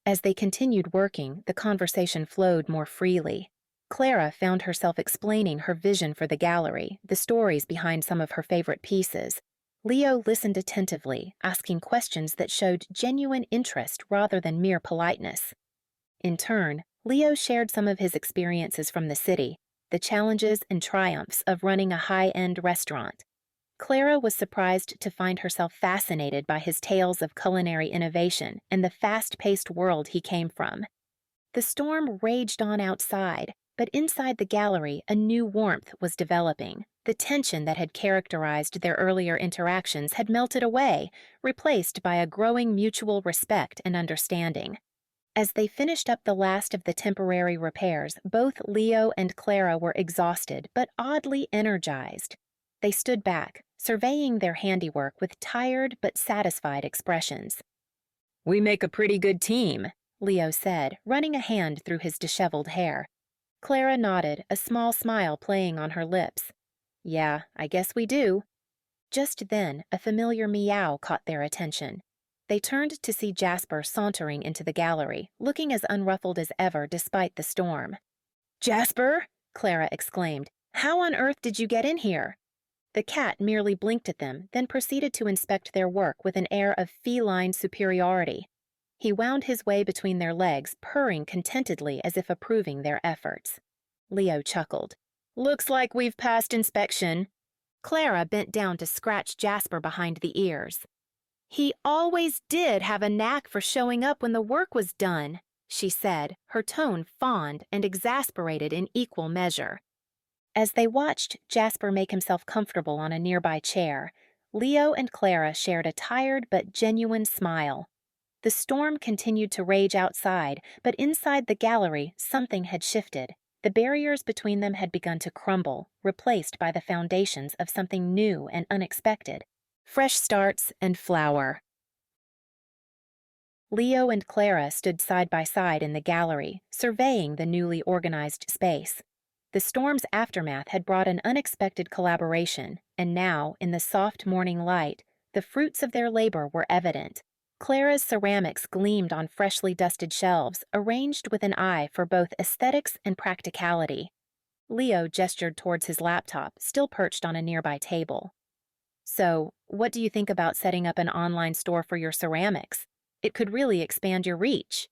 As they continued working, the conversation flowed more freely. Clara found herself explaining her vision for the gallery, the stories behind some of her favorite pieces. Leo listened attentively, asking questions that showed genuine interest rather than mere politeness. In turn, Leo shared some of his experiences from the city, the challenges and triumphs of running a high-end restaurant. Clara was surprised to find herself fascinated by his tales of culinary innovation and the fast-paced world he came from. The storm raged on outside, but inside the gallery a new warmth was developing. The tension that had characterized their earlier interactions had melted away, replaced by a growing mutual respect and understanding. As they finished up the last of the temporary repairs, both Leo and Clara were exhausted but oddly energized. They stood back, surveying their handiwork with tired but satisfied expressions. "We make a pretty good team," Leo said, running a hand through his disheveled hair. Clara nodded, a small smile playing on her lips. "Yeah, I guess we do." Just then, a familiar meow caught their attention. They turned to see Jasper sauntering into the gallery, looking as unruffled as ever despite the storm. "Jasper!" Clara exclaimed. "How on earth did you get in here?" The cat merely blinked at them, then proceeded to inspect their work with an air of feline superiority. He wound his way between their legs, purring contentedly as if approving their efforts. Leo chuckled. "Looks like we've passed inspection." Clara bent down to scratch Jasper behind the ears. "He always did have a knack for showing up when the work was done," she said, her tone fond and exasperated in equal measure. As they watched Jasper make himself comfortable on a nearby chair, Leo and Clara shared a tired but genuine smile. The storm continued to rage outside, but inside the gallery something had shifted. The barriers between them had begun to crumble, replaced by the foundations of something new and unexpected. Fresh starts and flower. Leo and Clara stood side by side in the gallery, surveying the newly organized space. The storm's aftermath had brought an unexpected collaboration, and now, in the soft morning light, the fruits of their labor were evident. Clara's ceramics gleamed on freshly dusted shelves, arranged with an eye for both aesthetics and practicality. Leo gestured towards his laptop, still perched on a nearby table. "So, what do you think about setting up an online store for your ceramics? It could really expand your reach."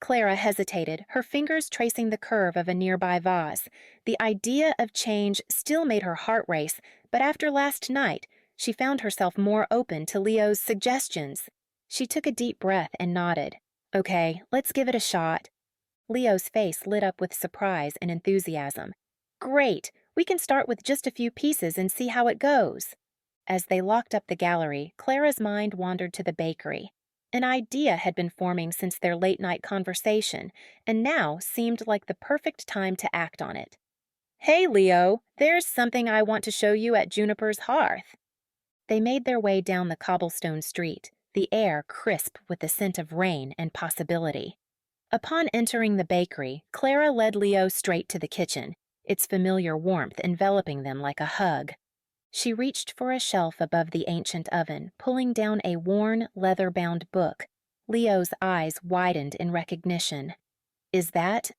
Clara hesitated, her fingers tracing the curve of a nearby vase. The idea of change still made her heart race, but after last night, she found herself more open to Leo's suggestions. She took a deep breath and nodded. "Okay, let's give it a shot." Leo's face lit up with surprise and enthusiasm. "Great! We can start with just a few pieces and see how it goes." As they locked up the gallery, Clara's mind wandered to the bakery. An idea had been forming since their late-night conversation, and now seemed like the perfect time to act on it. "Hey, Leo, there's something I want to show you at Juniper's hearth." They made their way down the cobblestone street, the air crisp with the scent of rain and possibility. Upon entering the bakery, Clara led Leo straight to the kitchen, its familiar warmth enveloping them like a hug. She reached for a shelf above the ancient oven, pulling down a worn, leather-bound book. Leo's eyes widened in recognition. "Is that—"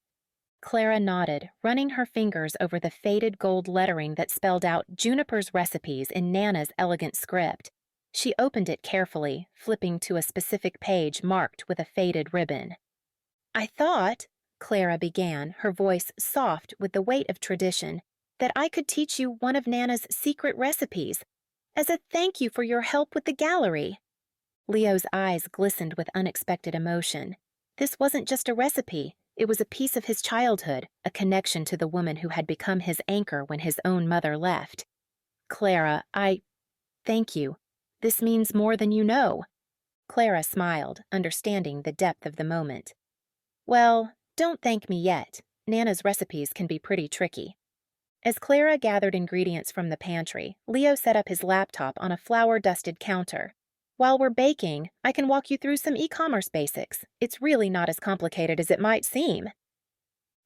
Clara nodded, running her fingers over the faded gold lettering that spelled out Juniper's recipes in Nana's elegant script. She opened it carefully, flipping to a specific page marked with a faded ribbon. "I thought," Clara began, her voice soft with the weight of tradition, "that I could teach you one of Nana's secret recipes, as a thank you for your help with the gallery." Leo's eyes glistened with unexpected emotion. This wasn't just a recipe, it was a piece of his childhood, a connection to the woman who had become his anchor when his own mother left. "Clara, thank you. This means more than you know." Clara smiled, understanding the depth of the moment. "Well, don't thank me yet. Nana's recipes can be pretty tricky." As Clara gathered ingredients from the pantry, Leo set up his laptop on a flour-dusted counter. While we're baking, I can walk you through some e-commerce basics. It's really not as complicated as it might seem.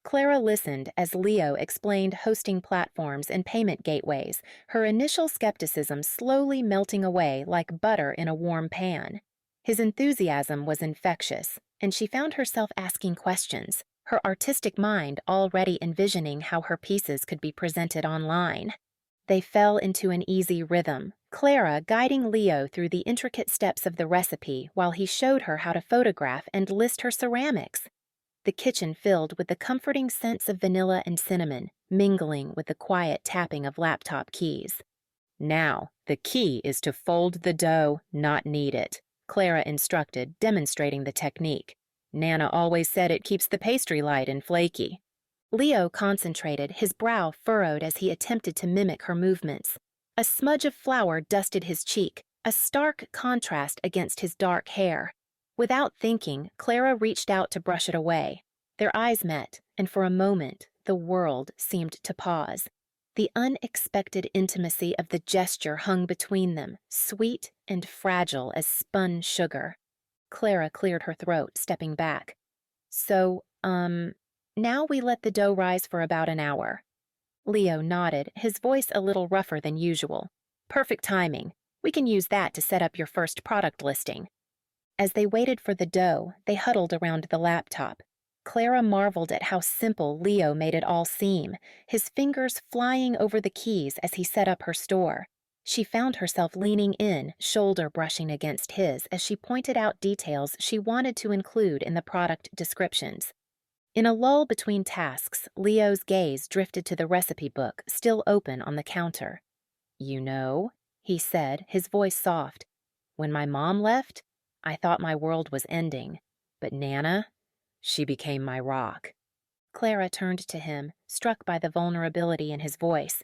Clara listened as Leo explained hosting platforms and payment gateways, her initial skepticism slowly melting away like butter in a warm pan. His enthusiasm was infectious, and she found herself asking questions, her artistic mind already envisioning how her pieces could be presented online. They fell into an easy rhythm, Clara guiding Leo through the intricate steps of the recipe while he showed her how to photograph and list her ceramics. The kitchen filled with the comforting scents of vanilla and cinnamon, mingling with the quiet tapping of laptop keys. Now, the key is to fold the dough, not knead it, Clara instructed, demonstrating the technique. Nana always said it keeps the pastry light and flaky. Leo concentrated, his brow furrowed as he attempted to mimic her movements. A smudge of flour dusted his cheek, a stark contrast against his dark hair. Without thinking, Clara reached out to brush it away. Their eyes met, and for a moment, the world seemed to pause. The unexpected intimacy of the gesture hung between them, sweet and fragile as spun sugar. Clara cleared her throat, stepping back. So, now we let the dough rise for about an hour. Leo nodded, his voice a little rougher than usual. Perfect timing. We can use that to set up your first product listing. As they waited for the dough, they huddled around the laptop. Clara marveled at how simple Leo made it all seem, his fingers flying over the keys as he set up her store. She found herself leaning in, shoulder brushing against his as she pointed out details she wanted to include in the product descriptions. In a lull between tasks, Leo's gaze drifted to the recipe book, still open on the counter. "You know," he said, his voice soft, "when my mom left, I thought my world was ending. But Nana, she became my rock." Clara turned to him, struck by the vulnerability in his voice.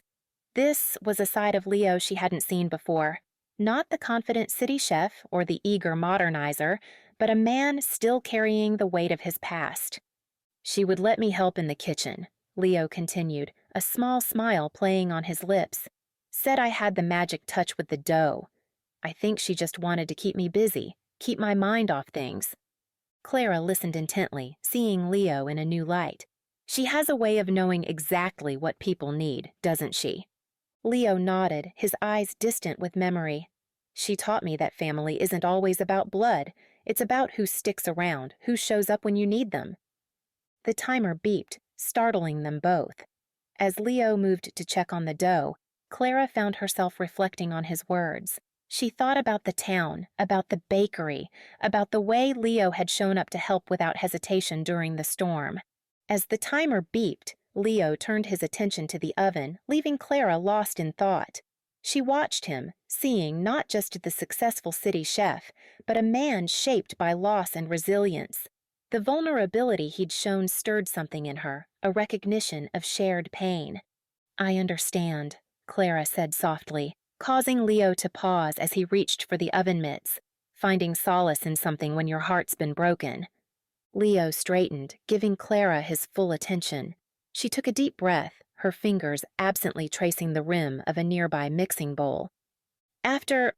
This was a side of Leo she hadn't seen before. Not the confident city chef or the eager modernizer, but a man still carrying the weight of his past. "She would let me help in the kitchen," Leo continued, a small smile playing on his lips. "Said I had the magic touch with the dough. I think she just wanted to keep me busy, keep my mind off things." Clara listened intently, seeing Leo in a new light. "She has a way of knowing exactly what people need, doesn't she?" Leo nodded, his eyes distant with memory. "She taught me that family isn't always about blood. It's about who sticks around, who shows up when you need them." The timer beeped, startling them both. As Leo moved to check on the dough, Clara found herself reflecting on his words. She thought about the town, about the bakery, about the way Leo had shown up to help without hesitation during the storm. As the timer beeped, Leo turned his attention to the oven, leaving Clara lost in thought. She watched him, seeing not just the successful city chef, but a man shaped by loss and resilience. The vulnerability he'd shown stirred something in her, a recognition of shared pain. "I understand," Clara said softly, causing Leo to pause as he reached for the oven mitts, finding solace in something when your heart's been broken. Leo straightened, giving Clara his full attention. She took a deep breath, her fingers absently tracing the rim of a nearby mixing bowl. After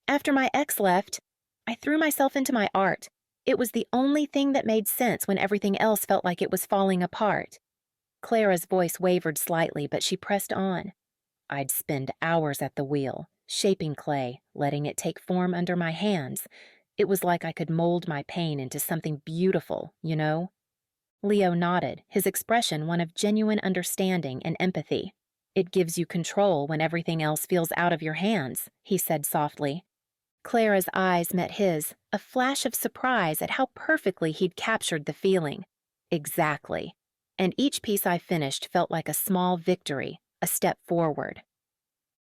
my ex left, I threw myself into my art. It was the only thing that made sense when everything else felt like it was falling apart." Clara's voice wavered slightly, but she pressed on. "I'd spend hours at the wheel, shaping clay, letting it take form under my hands. It was like I could mold my pain into something beautiful, you know?" Leo nodded, his expression one of genuine understanding and empathy. "It gives you control when everything else feels out of your hands," he said softly. Clara's eyes met his, a flash of surprise at how perfectly he'd captured the feeling. "Exactly. And each piece I finished felt like a small victory, a step forward."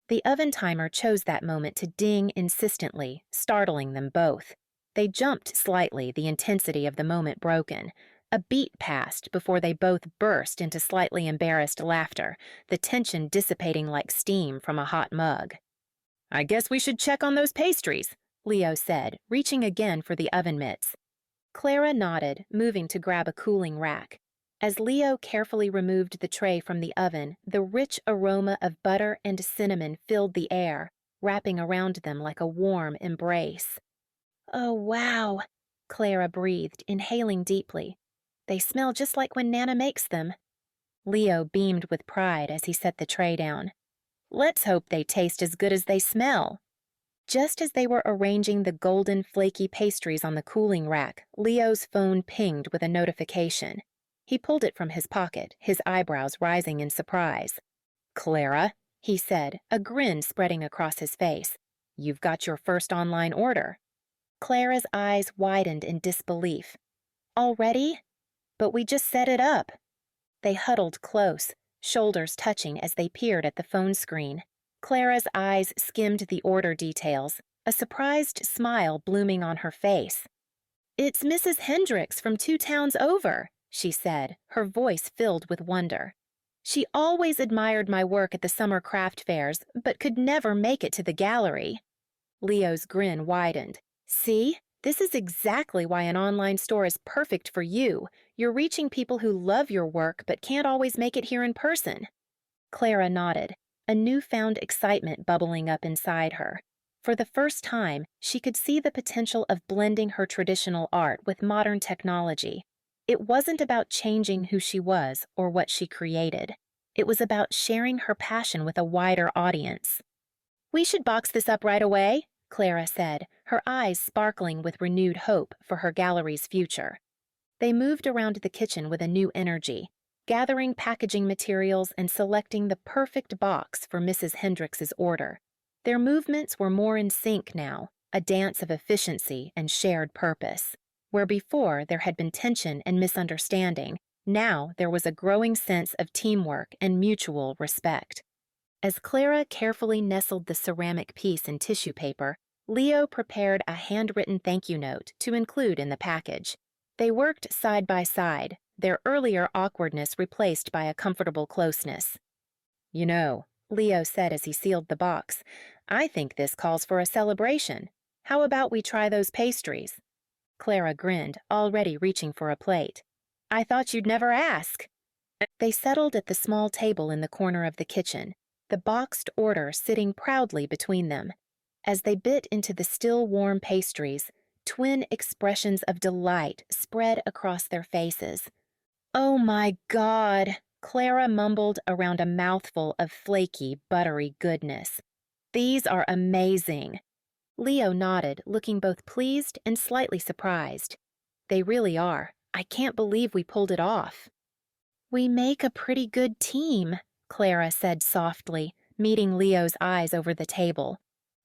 The oven timer chose that moment to ding insistently, startling them both. They jumped slightly, the intensity of the moment broken. A beat passed before they both burst into slightly embarrassed laughter, the tension dissipating like steam from a hot mug. "I guess we should check on those pastries," Leo said, reaching again for the oven mitts. Clara nodded, moving to grab a cooling rack. As Leo carefully removed the tray from the oven, the rich aroma of butter and cinnamon filled the air, wrapping around them like a warm embrace. Oh, wow, Clara breathed, inhaling deeply. They smell just like when Nana makes them. Leo beamed with pride as he set the tray down. Let's hope they taste as good as they smell. Just as they were arranging the golden, flaky pastries on the cooling rack, Leo's phone pinged with a notification. He pulled it from his pocket, his eyebrows rising in surprise. Clara, he said, a grin spreading across his face. You've got your first online order. Clara's eyes widened in disbelief. Already? But we just set it up. They huddled close, shoulders touching as they peered at the phone screen. Clara's eyes skimmed the order details, a surprised smile blooming on her face. It's Mrs. Hendricks from 2 towns over, she said, her voice filled with wonder. She always admired my work at the summer craft fairs, but could never make it to the gallery. Leo's grin widened. See? This is exactly why an online store is perfect for you. You're reaching people who love your work but can't always make it here in person. Clara nodded, a newfound excitement bubbling up inside her. For the first time, she could see the potential of blending her traditional art with modern technology. It wasn't about changing who she was or what she created. It was about sharing her passion with a wider audience. We should box this up right away, Clara said, her eyes sparkling with renewed hope for her gallery's future. They moved around the kitchen with a new energy, gathering packaging materials and selecting the perfect box for Mrs. Hendricks's order. Their movements were more in sync now, a dance of efficiency and shared purpose. Where before there had been tension and misunderstanding, now there was a growing sense of teamwork and mutual respect. As Clara carefully nestled the ceramic piece in tissue paper, Leo prepared a handwritten thank you note to include in the package. They worked side by side, their earlier awkwardness replaced by a comfortable closeness. You know, Leo said as he sealed the box, I think this calls for a celebration. How about we try those pastries? Clara grinned, already reaching for a plate. I thought you'd never ask. They settled at the small table in the corner of the kitchen, the boxed order sitting proudly between them. As they bit into the still warm pastries, twin expressions of delight spread across their faces. Oh my God, Clara mumbled around a mouthful of flaky, buttery goodness. These are amazing. Leo nodded, looking both pleased and slightly surprised. They really are. I can't believe we pulled it off. We make a pretty good team, Clara said softly, meeting Leo's eyes over the table.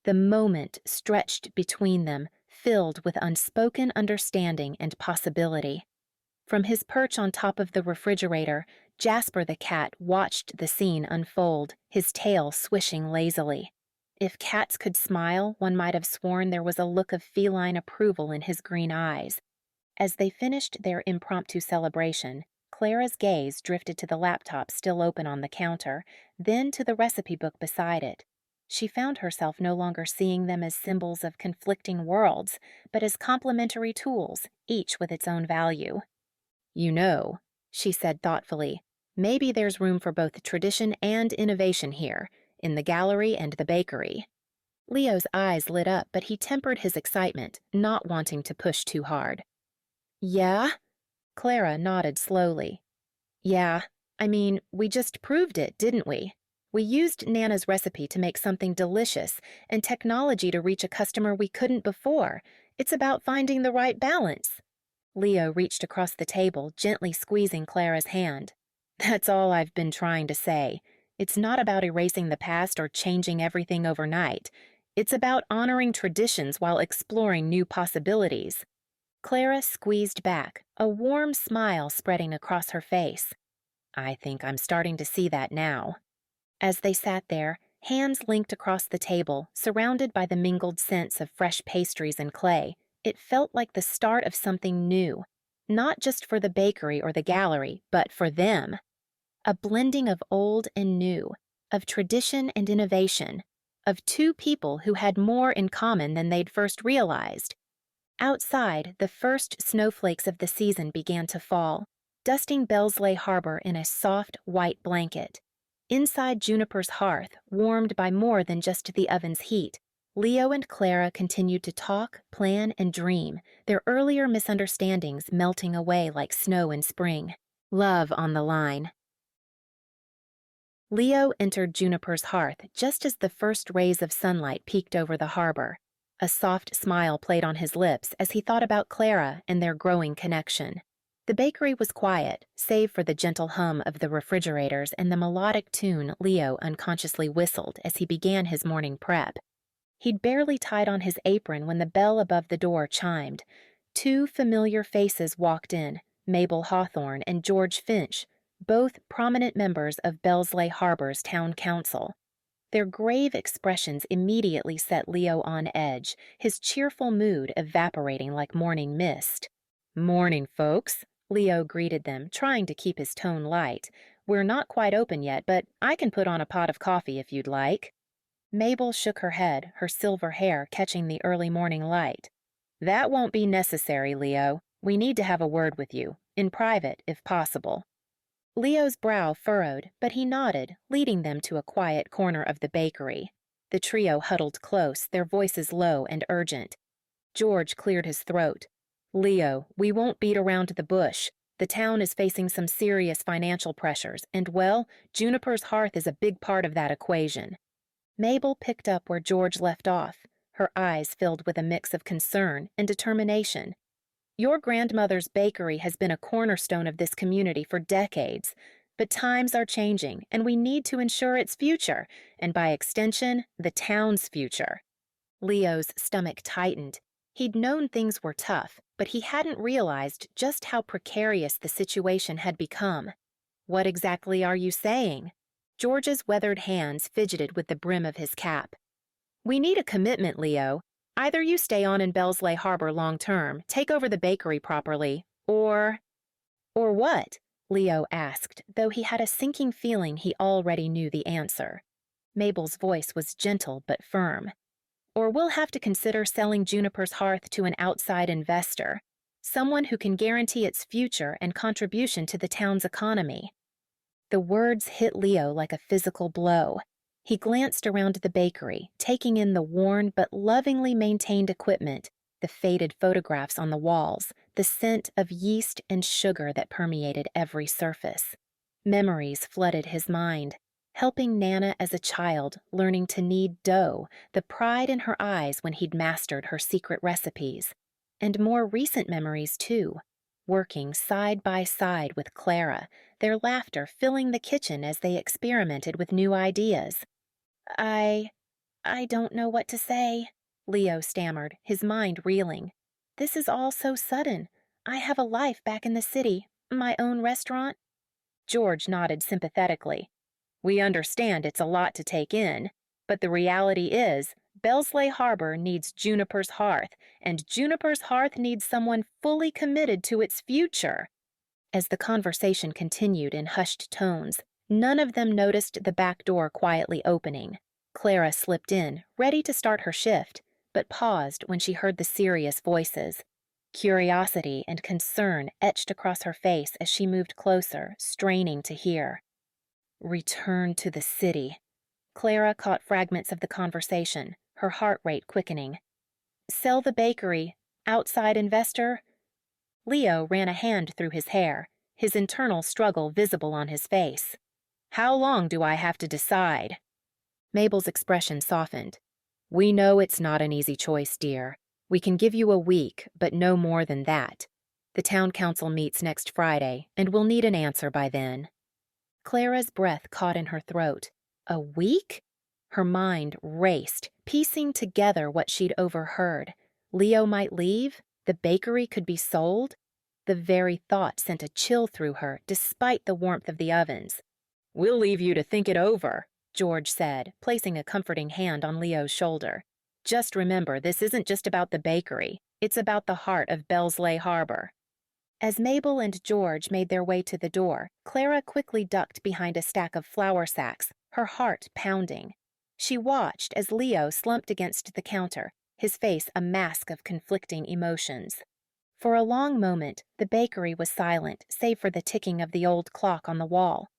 The moment stretched between them, filled with unspoken understanding and possibility. From his perch on top of the refrigerator, Jasper the cat watched the scene unfold, his tail swishing lazily. If cats could smile, one might have sworn there was a look of feline approval in his green eyes. As they finished their impromptu celebration, Clara's gaze drifted to the laptop still open on the counter, then to the recipe book beside it. She found herself no longer seeing them as symbols of conflicting worlds, but as complementary tools, each with its own value. You know, she said thoughtfully, maybe there's room for both tradition and innovation here, in the gallery and the bakery. Leo's eyes lit up, but he tempered his excitement, not wanting to push too hard. Yeah? Clara nodded slowly. Yeah, I mean, we just proved it, didn't we? We used Nana's recipe to make something delicious and technology to reach a customer we couldn't before. It's about finding the right balance. Leo reached across the table, gently squeezing Clara's hand. That's all I've been trying to say. It's not about erasing the past or changing everything overnight. It's about honoring traditions while exploring new possibilities. Clara squeezed back, a warm smile spreading across her face. I think I'm starting to see that now. As they sat there, hands linked across the table, surrounded by the mingled scents of fresh pastries and clay, it felt like the start of something new, not just for the bakery or the gallery, but for them. A blending of old and new, of tradition and innovation, of two people who had more in common than they'd first realized. Outside, the first snowflakes of the season began to fall, dusting Bellsleigh Harbor in a soft, white blanket. Inside Juniper's hearth, warmed by more than just the oven's heat, Leo and Clara continued to talk, plan, and dream, their earlier misunderstandings melting away like snow in spring. Love on the line. Leo entered Juniper's hearth just as the first rays of sunlight peeked over the harbor. A soft smile played on his lips as he thought about Clara and their growing connection. The bakery was quiet, save for the gentle hum of the refrigerators and the melodic tune Leo unconsciously whistled as he began his morning prep. He'd barely tied on his apron when the bell above the door chimed. Two familiar faces walked in, Mabel Hawthorne and George Finch, both prominent members of Bellsleigh Harbor's town council. Their grave expressions immediately set Leo on edge, his cheerful mood evaporating like morning mist. "Morning, folks," Leo greeted them, trying to keep his tone light. "We're not quite open yet, but I can put on a pot of coffee if you'd like." Mabel shook her head, her silver hair catching the early morning light. "That won't be necessary, Leo. We need to have a word with you, in private, if possible." Leo's brow furrowed, but he nodded, leading them to a quiet corner of the bakery. The trio huddled close, their voices low and urgent. George cleared his throat. "Leo, we won't beat around the bush. The town is facing some serious financial pressures, and, well, Juniper's hearth is a big part of that equation." Mabel picked up where George left off, her eyes filled with a mix of concern and determination. "Your grandmother's bakery has been a cornerstone of this community for decades, but times are changing, and we need to ensure its future, and by extension, the town's future." Leo's stomach tightened. He'd known things were tough, but he hadn't realized just how precarious the situation had become. "What exactly are you saying?" George's weathered hands fidgeted with the brim of his cap. "We need a commitment, Leo. Either you stay on in Bellsleigh Harbor long-term, take over the bakery properly, or—" "Or what?" Leo asked, though he had a sinking feeling he already knew the answer. Mabel's voice was gentle but firm. "Or we'll have to consider selling Juniper's hearth to an outside investor, someone who can guarantee its future and contribution to the town's economy." The words hit Leo like a physical blow. He glanced around the bakery, taking in the worn but lovingly maintained equipment, the faded photographs on the walls, the scent of yeast and sugar that permeated every surface. Memories flooded his mind, helping Nana as a child, learning to knead dough, the pride in her eyes when he'd mastered her secret recipes. And more recent memories, too, working side by side with Clara, their laughter filling the kitchen as they experimented with new ideas. I don't know what to say," Leo stammered, his mind reeling. "This is all so sudden. I have a life back in the city, my own restaurant." George nodded sympathetically. "We understand it's a lot to take in, but the reality is Bellsleigh Harbor needs Juniper's hearth, and Juniper's hearth needs someone fully committed to its future." As the conversation continued in hushed tones, none of them noticed the back door quietly opening. Clara slipped in, ready to start her shift, but paused when she heard the serious voices. Curiosity and concern etched across her face as she moved closer, straining to hear. "Return to the city." Clara caught fragments of the conversation, her heart rate quickening. "Sell the bakery. Outside investor?" Leo ran a hand through his hair, his internal struggle visible on his face. "How long do I have to decide?" Mabel's expression softened. "We know it's not an easy choice, dear. We can give you a week, but no more than that. The town council meets next Friday, and we'll need an answer by then." Clara's breath caught in her throat. A week? Her mind raced, piecing together what she'd overheard. Leo might leave? The bakery could be sold? The very thought sent a chill through her, despite the warmth of the ovens. "We'll leave you to think it over," George said, placing a comforting hand on Leo's shoulder. "Just remember, this isn't just about the bakery. It's about the heart of Bellsleigh Harbor." As Mabel and George made their way to the door, Clara quickly ducked behind a stack of flour sacks, her heart pounding. She watched as Leo slumped against the counter, his face a mask of conflicting emotions. For a long moment, the bakery was silent, save for the ticking of the old clock on the wall.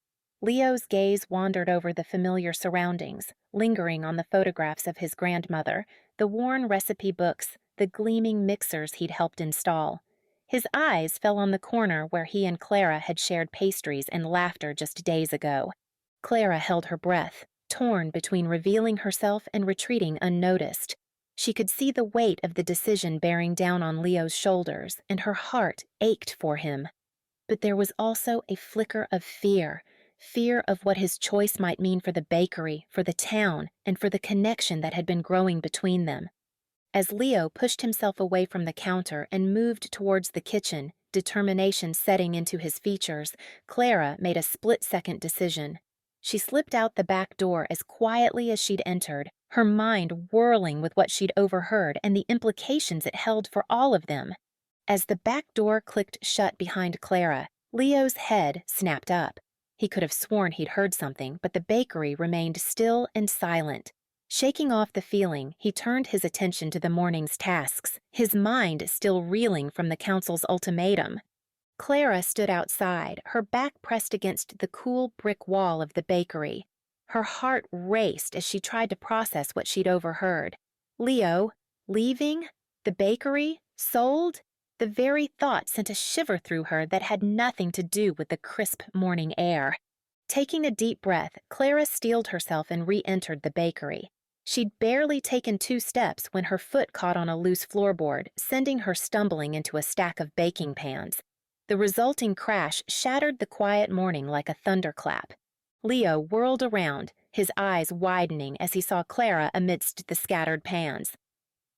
Leo's gaze wandered over the familiar surroundings, lingering on the photographs of his grandmother, the worn recipe books, the gleaming mixers he'd helped install. His eyes fell on the corner where he and Clara had shared pastries and laughter just days ago. Clara held her breath, torn between revealing herself and retreating unnoticed. She could see the weight of the decision bearing down on Leo's shoulders, and her heart ached for him. But there was also a flicker of fear of what his choice might mean for the bakery, for the town, and for the connection that had been growing between them. As Leo pushed himself away from the counter and moved towards the kitchen, determination setting into his features, Clara made a split-second decision. She slipped out the back door as quietly as she'd entered, her mind whirling with what she'd overheard and the implications it held for all of them. As the back door clicked shut behind Clara, Leo's head snapped up. He could have sworn he'd heard something, but the bakery remained still and silent. Shaking off the feeling, he turned his attention to the morning's tasks, his mind still reeling from the council's ultimatum. Clara stood outside, her back pressed against the cool brick wall of the bakery. Her heart raced as she tried to process what she'd overheard. Leo, leaving? The bakery? Sold? The very thought sent a shiver through her that had nothing to do with the crisp morning air. Taking a deep breath, Clara steeled herself and re-entered the bakery. She'd barely taken 2 steps when her foot caught on a loose floorboard, sending her stumbling into a stack of baking pans. The resulting crash shattered the quiet morning like a thunderclap. Leo whirled around, his eyes widening as he saw Clara amidst the scattered pans.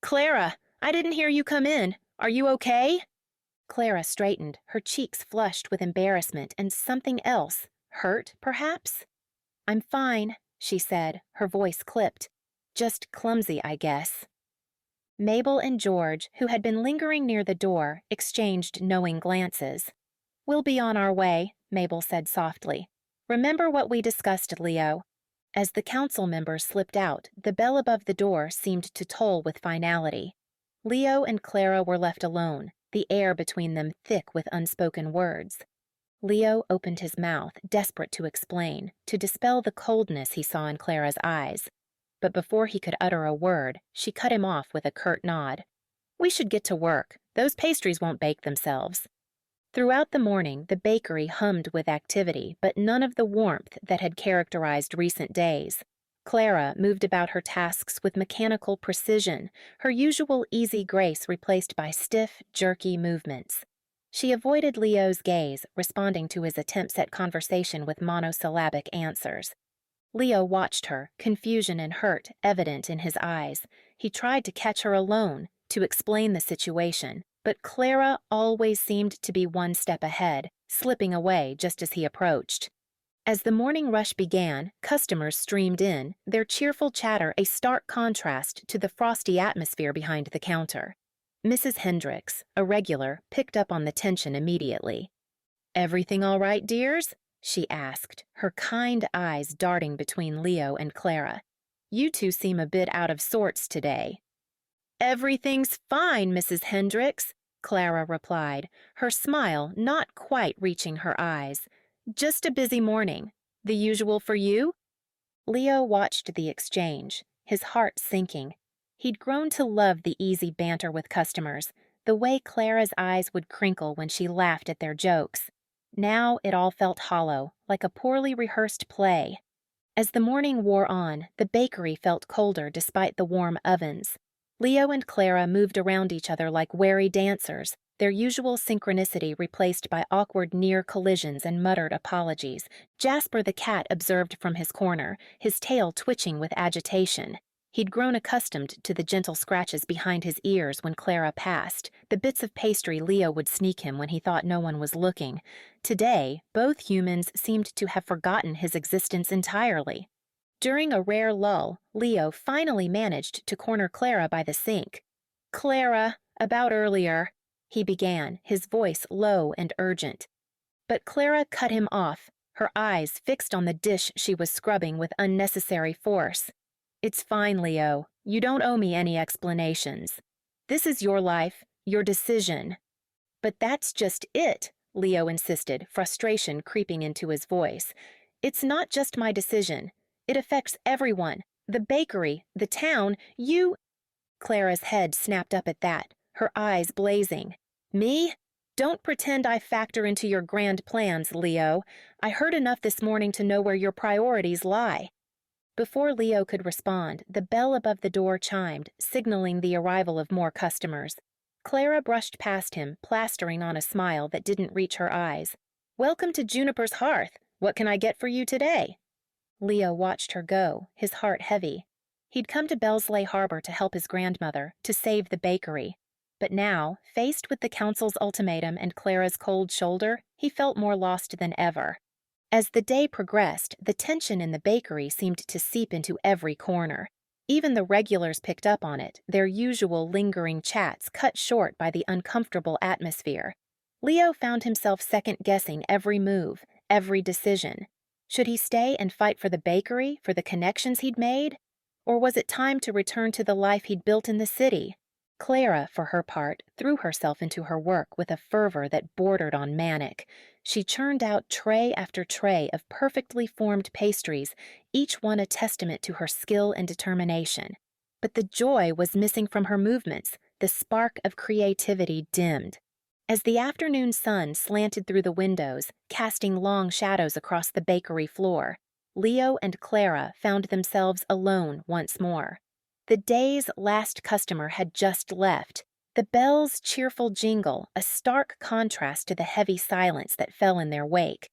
"Clara, I didn't hear you come in. Are you okay?" Clara straightened, her cheeks flushed with embarrassment and something else. Hurt, perhaps? "I'm fine," she said, her voice clipped. "Just clumsy, I guess." Mabel and George, who had been lingering near the door, exchanged knowing glances. "We'll be on our way," Mabel said softly. "Remember what we discussed, Leo." As the council members slipped out, the bell above the door seemed to toll with finality. Leo and Clara were left alone, the air between them thick with unspoken words. Leo opened his mouth, desperate to explain, to dispel the coldness he saw in Clara's eyes. But before he could utter a word, she cut him off with a curt nod. "We should get to work. Those pastries won't bake themselves." Throughout the morning, the bakery hummed with activity, but none of the warmth that had characterized recent days. Clara moved about her tasks with mechanical precision, her usual easy grace replaced by stiff, jerky movements. She avoided Leo's gaze, responding to his attempts at conversation with monosyllabic answers. Leo watched her, confusion and hurt evident in his eyes. He tried to catch her alone, to explain the situation, but Clara always seemed to be one step ahead, slipping away just as he approached. As the morning rush began, customers streamed in, their cheerful chatter a stark contrast to the frosty atmosphere behind the counter. Mrs. Hendricks, a regular, picked up on the tension immediately. "Everything all right, dears?" she asked, her kind eyes darting between Leo and Clara. "You two seem a bit out of sorts today." "Everything's fine, Mrs. Hendricks," Clara replied, her smile not quite reaching her eyes. "Just a busy morning. The usual for you?" Leo watched the exchange, his heart sinking. He'd grown to love the easy banter with customers, the way Clara's eyes would crinkle when she laughed at their jokes. Now it all felt hollow, like a poorly rehearsed play. As the morning wore on, the bakery felt colder despite the warm ovens. Leo and Clara moved around each other like wary dancers, their usual synchronicity replaced by awkward near collisions and muttered apologies. Jasper the cat observed from his corner, his tail twitching with agitation. He'd grown accustomed to the gentle scratches behind his ears when Clara passed, the bits of pastry Leo would sneak him when he thought no one was looking. Today, both humans seemed to have forgotten his existence entirely. During a rare lull, Leo finally managed to corner Clara by the sink. "Clara, about earlier," he began, his voice low and urgent. But Clara cut him off, her eyes fixed on the dish she was scrubbing with unnecessary force. "It's fine, Leo. You don't owe me any explanations. This is your life, your decision." "But that's just it," Leo insisted, frustration creeping into his voice. "It's not just my decision. It affects everyone. The bakery, the town, you—" Clara's head snapped up at that, her eyes blazing. Me? Don't pretend I factor into your grand plans, Leo. I heard enough this morning to know where your priorities lie. Before Leo could respond, the bell above the door chimed, signaling the arrival of more customers. Clara brushed past him, plastering on a smile that didn't reach her eyes. "Welcome to Juniper's Hearth. What can I get for you today?" Leo watched her go, his heart heavy. He'd come to Bellsleigh Harbor to help his grandmother, to save the bakery. But now, faced with the council's ultimatum and Clara's cold shoulder, he felt more lost than ever. As the day progressed, the tension in the bakery seemed to seep into every corner. Even the regulars picked up on it, their usual lingering chats cut short by the uncomfortable atmosphere. Leo found himself second-guessing every move, every decision. Should he stay and fight for the bakery, for the connections he'd made? Or was it time to return to the life he'd built in the city? Clara, for her part, threw herself into her work with a fervor that bordered on manic. She churned out tray after tray of perfectly formed pastries, each one a testament to her skill and determination. But the joy was missing from her movements, the spark of creativity dimmed. As the afternoon sun slanted through the windows, casting long shadows across the bakery floor, Leo and Clara found themselves alone once more. The day's last customer had just left. The bell's cheerful jingle, a stark contrast to the heavy silence that fell in their wake.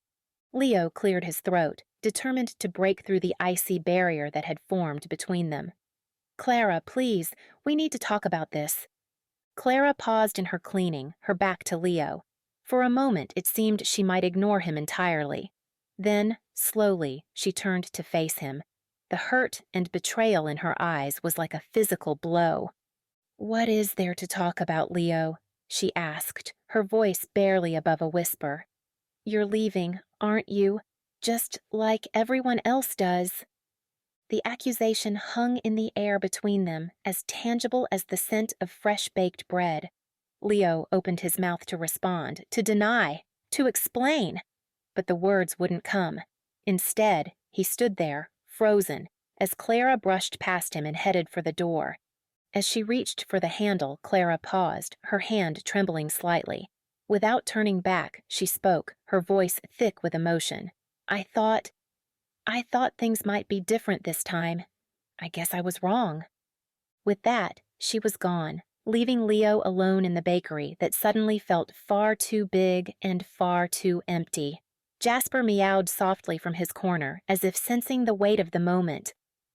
Leo cleared his throat, determined to break through the icy barrier that had formed between them. "Clara, please, we need to talk about this." Clara paused in her cleaning, her back to Leo. For a moment, it seemed she might ignore him entirely. Then, slowly, she turned to face him. The hurt and betrayal in her eyes was like a physical blow. "What is there to talk about, Leo?" she asked, her voice barely above a whisper. "You're leaving, aren't you? Just like everyone else does." The accusation hung in the air between them, as tangible as the scent of fresh-baked bread. Leo opened his mouth to respond, to deny, to explain. But the words wouldn't come. Instead, he stood there, frozen, as Clara brushed past him and headed for the door. As she reached for the handle, Clara paused, her hand trembling slightly. Without turning back, she spoke, her voice thick with emotion. I thought things might be different this time. I guess I was wrong." With that, she was gone, leaving Leo alone in the bakery that suddenly felt far too big and far too empty. Jasper meowed softly from his corner, as if sensing the weight of the moment.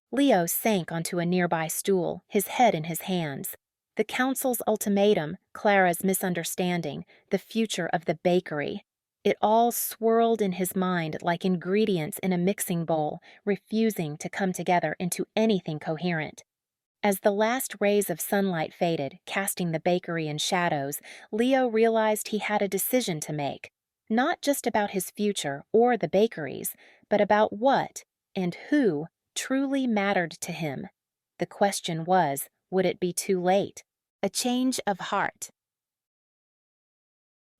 Leo sank onto a nearby stool, his head in his hands. The council's ultimatum, Clara's misunderstanding, the future of the bakery. It all swirled in his mind like ingredients in a mixing bowl, refusing to come together into anything coherent. As the last rays of sunlight faded, casting the bakery in shadows, Leo realized he had a decision to make. Not just about his future or the bakeries, but about what and who truly mattered to him. The question was, would it be too late? A change of heart.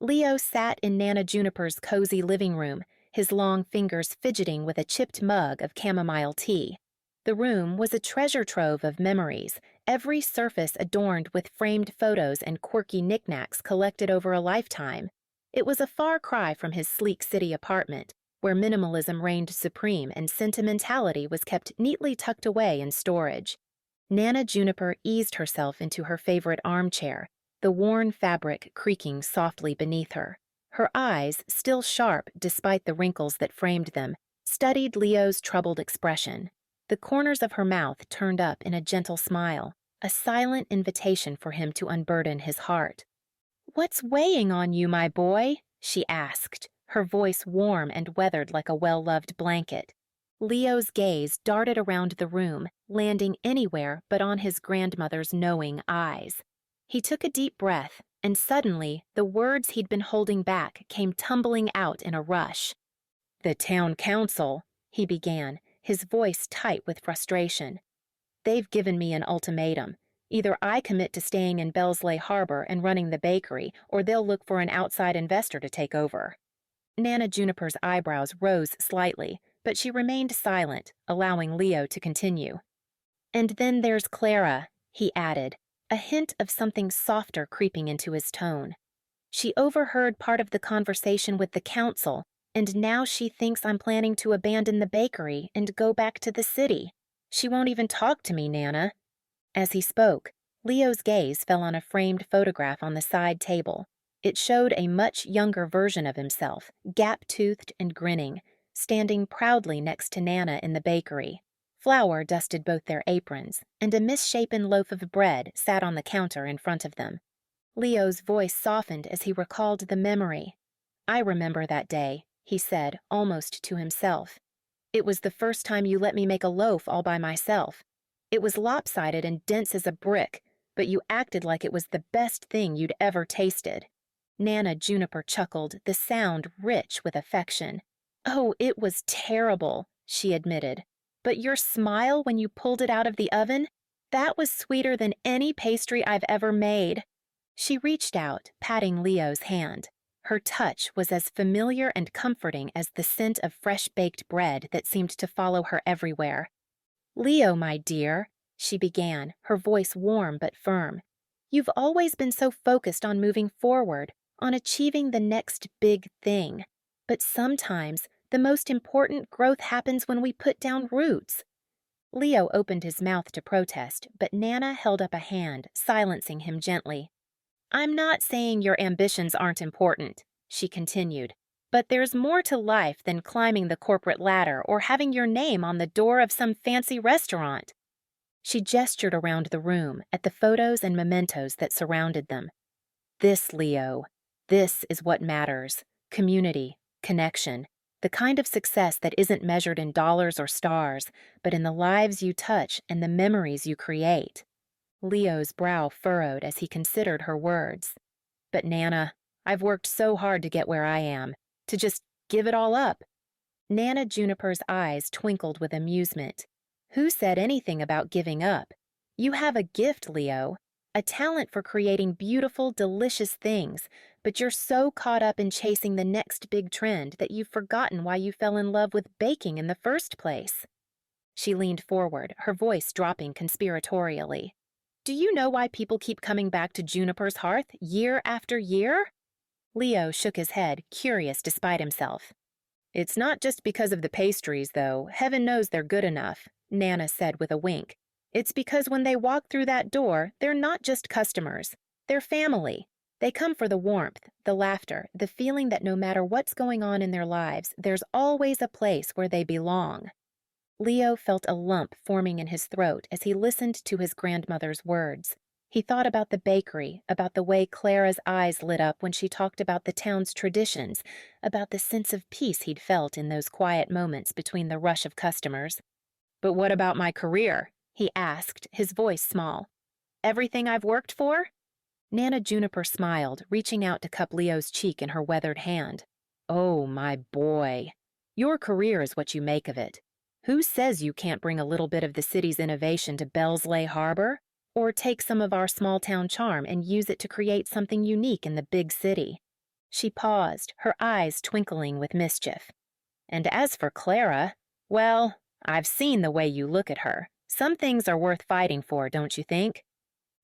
Leo sat in Nana Juniper's cozy living room, his long fingers fidgeting with a chipped mug of chamomile tea. The room was a treasure trove of memories, every surface adorned with framed photos and quirky knickknacks collected over a lifetime. It was a far cry from his sleek city apartment, where minimalism reigned supreme and sentimentality was kept neatly tucked away in storage. Nana Juniper eased herself into her favorite armchair, the worn fabric creaking softly beneath her. Her eyes, still sharp despite the wrinkles that framed them, studied Leo's troubled expression. The corners of her mouth turned up in a gentle smile, a silent invitation for him to unburden his heart. "What's weighing on you, my boy?" she asked, her voice warm and weathered like a well-loved blanket. Leo's gaze darted around the room, landing anywhere but on his grandmother's knowing eyes. He took a deep breath, and suddenly the words he'd been holding back came tumbling out in a rush. "The town council," he began, his voice tight with frustration. "They've given me an ultimatum. Either I commit to staying in Bellsleigh Harbor and running the bakery, or they'll look for an outside investor to take over." Nana Juniper's eyebrows rose slightly, but she remained silent, allowing Leo to continue. "And then there's Clara," he added, a hint of something softer creeping into his tone. She overheard part of the conversation with the council, and now she thinks I'm planning to abandon the bakery and go back to the city. She won't even talk to me, Nana. As he spoke, Leo's gaze fell on a framed photograph on the side table. It showed a much younger version of himself, gap-toothed and grinning, standing proudly next to Nana in the bakery. Flour dusted both their aprons, and a misshapen loaf of bread sat on the counter in front of them. Leo's voice softened as he recalled the memory. "I remember that day," he said, almost to himself. "It was the first time you let me make a loaf all by myself. It was lopsided and dense as a brick, but you acted like it was the best thing you'd ever tasted." Nana Juniper chuckled, the sound rich with affection. "Oh, it was terrible," she admitted. "But your smile when you pulled it out of the oven, that was sweeter than any pastry I've ever made." She reached out, patting Leo's hand. Her touch was as familiar and comforting as the scent of fresh-baked bread that seemed to follow her everywhere. "Leo, my dear," she began, her voice warm but firm. "You've always been so focused on moving forward, on achieving the next big thing. But sometimes the most important growth happens when we put down roots." Leo opened his mouth to protest, but Nana held up a hand, silencing him gently. "I'm not saying your ambitions aren't important," she continued, "but there's more to life than climbing the corporate ladder or having your name on the door of some fancy restaurant." She gestured around the room at the photos and mementos that surrounded them. "This, Leo, this is what matters. Community, connection, the kind of success that isn't measured in dollars or stars, but in the lives you touch and the memories you create." Leo's brow furrowed as he considered her words. "But Nana, I've worked so hard to get where I am, to just give it all up." Nana Juniper's eyes twinkled with amusement. "Who said anything about giving up? You have a gift, Leo, a talent for creating beautiful, delicious things, but you're so caught up in chasing the next big trend that you've forgotten why you fell in love with baking in the first place." She leaned forward, her voice dropping conspiratorially. "Do you know why people keep coming back to Juniper's hearth year after year?" Leo shook his head, curious despite himself. "It's not just because of the pastries, though. Heaven knows they're good enough," Nana said with a wink. "It's because when they walk through that door, they're not just customers. They're family. They come for the warmth, the laughter, the feeling that no matter what's going on in their lives, there's always a place where they belong." Leo felt a lump forming in his throat as he listened to his grandmother's words. He thought about the bakery, about the way Clara's eyes lit up when she talked about the town's traditions, about the sense of peace he'd felt in those quiet moments between the rush of customers. "But what about my career?" he asked, his voice small. "Everything I've worked for?" Nana Juniper smiled, reaching out to cup Leo's cheek in her weathered hand. "Oh, my boy. Your career is what you make of it. Who says you can't bring a little bit of the city's innovation to Bellsleigh Harbor? Or take some of our small-town charm and use it to create something unique in the big city?" She paused, her eyes twinkling with mischief. "And as for Clara, well, I've seen the way you look at her. Some things are worth fighting for, don't you think?"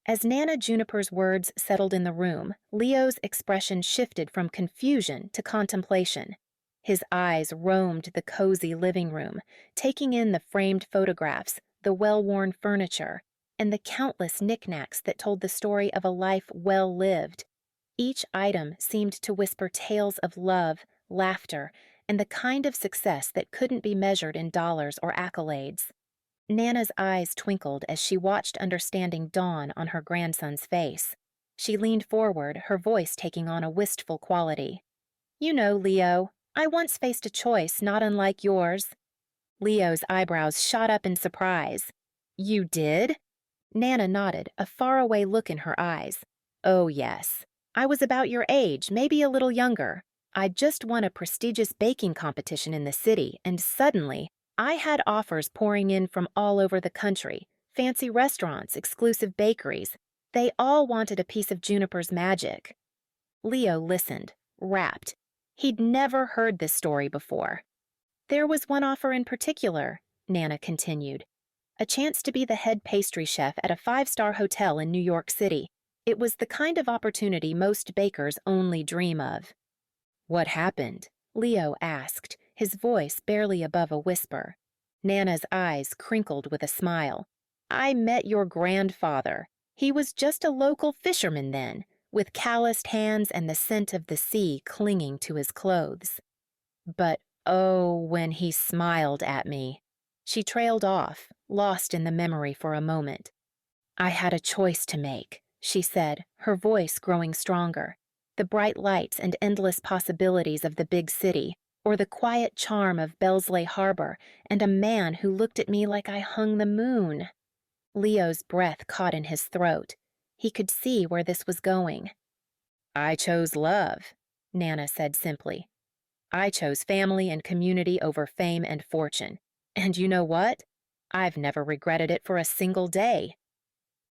As Nana Juniper's words settled in the room, Leo's expression shifted from confusion to contemplation. His eyes roamed the cozy living room, taking in the framed photographs, the well-worn furniture, and the countless knickknacks that told the story of a life well lived. Each item seemed to whisper tales of love, laughter, and the kind of success that couldn't be measured in dollars or accolades. Nana's eyes twinkled as she watched understanding dawn on her grandson's face. She leaned forward, her voice taking on a wistful quality. "You know, Leo, I once faced a choice not unlike yours." Leo's eyebrows shot up in surprise. "You did?" Nana nodded, a faraway look in her eyes. "Oh, yes. I was about your age, maybe a little younger. I'd just won a prestigious baking competition in the city, and suddenly, I had offers pouring in from all over the country, fancy restaurants, exclusive bakeries. They all wanted a piece of Juniper's magic." Leo listened, rapt. He'd never heard this story before. "There was one offer in particular," Nana continued. A chance to be the head pastry chef at a five-star hotel in New York City. It was the kind of opportunity most bakers only dream of. "What happened?" Leo asked, his voice barely above a whisper. Nana's eyes crinkled with a smile. "I met your grandfather. He was just a local fisherman then, with calloused hands and the scent of the sea clinging to his clothes. But oh, when he smiled at me." She trailed off, lost in the memory for a moment. "I had a choice to make," she said, her voice growing stronger. The bright lights and endless possibilities of the big city, or the quiet charm of Bellsleigh Harbor, and a man who looked at me like I hung the moon. Leo's breath caught in his throat. He could see where this was going. "I chose love," Nana said simply. "I chose family and community over fame and fortune. And you know what? I've never regretted it for a single day."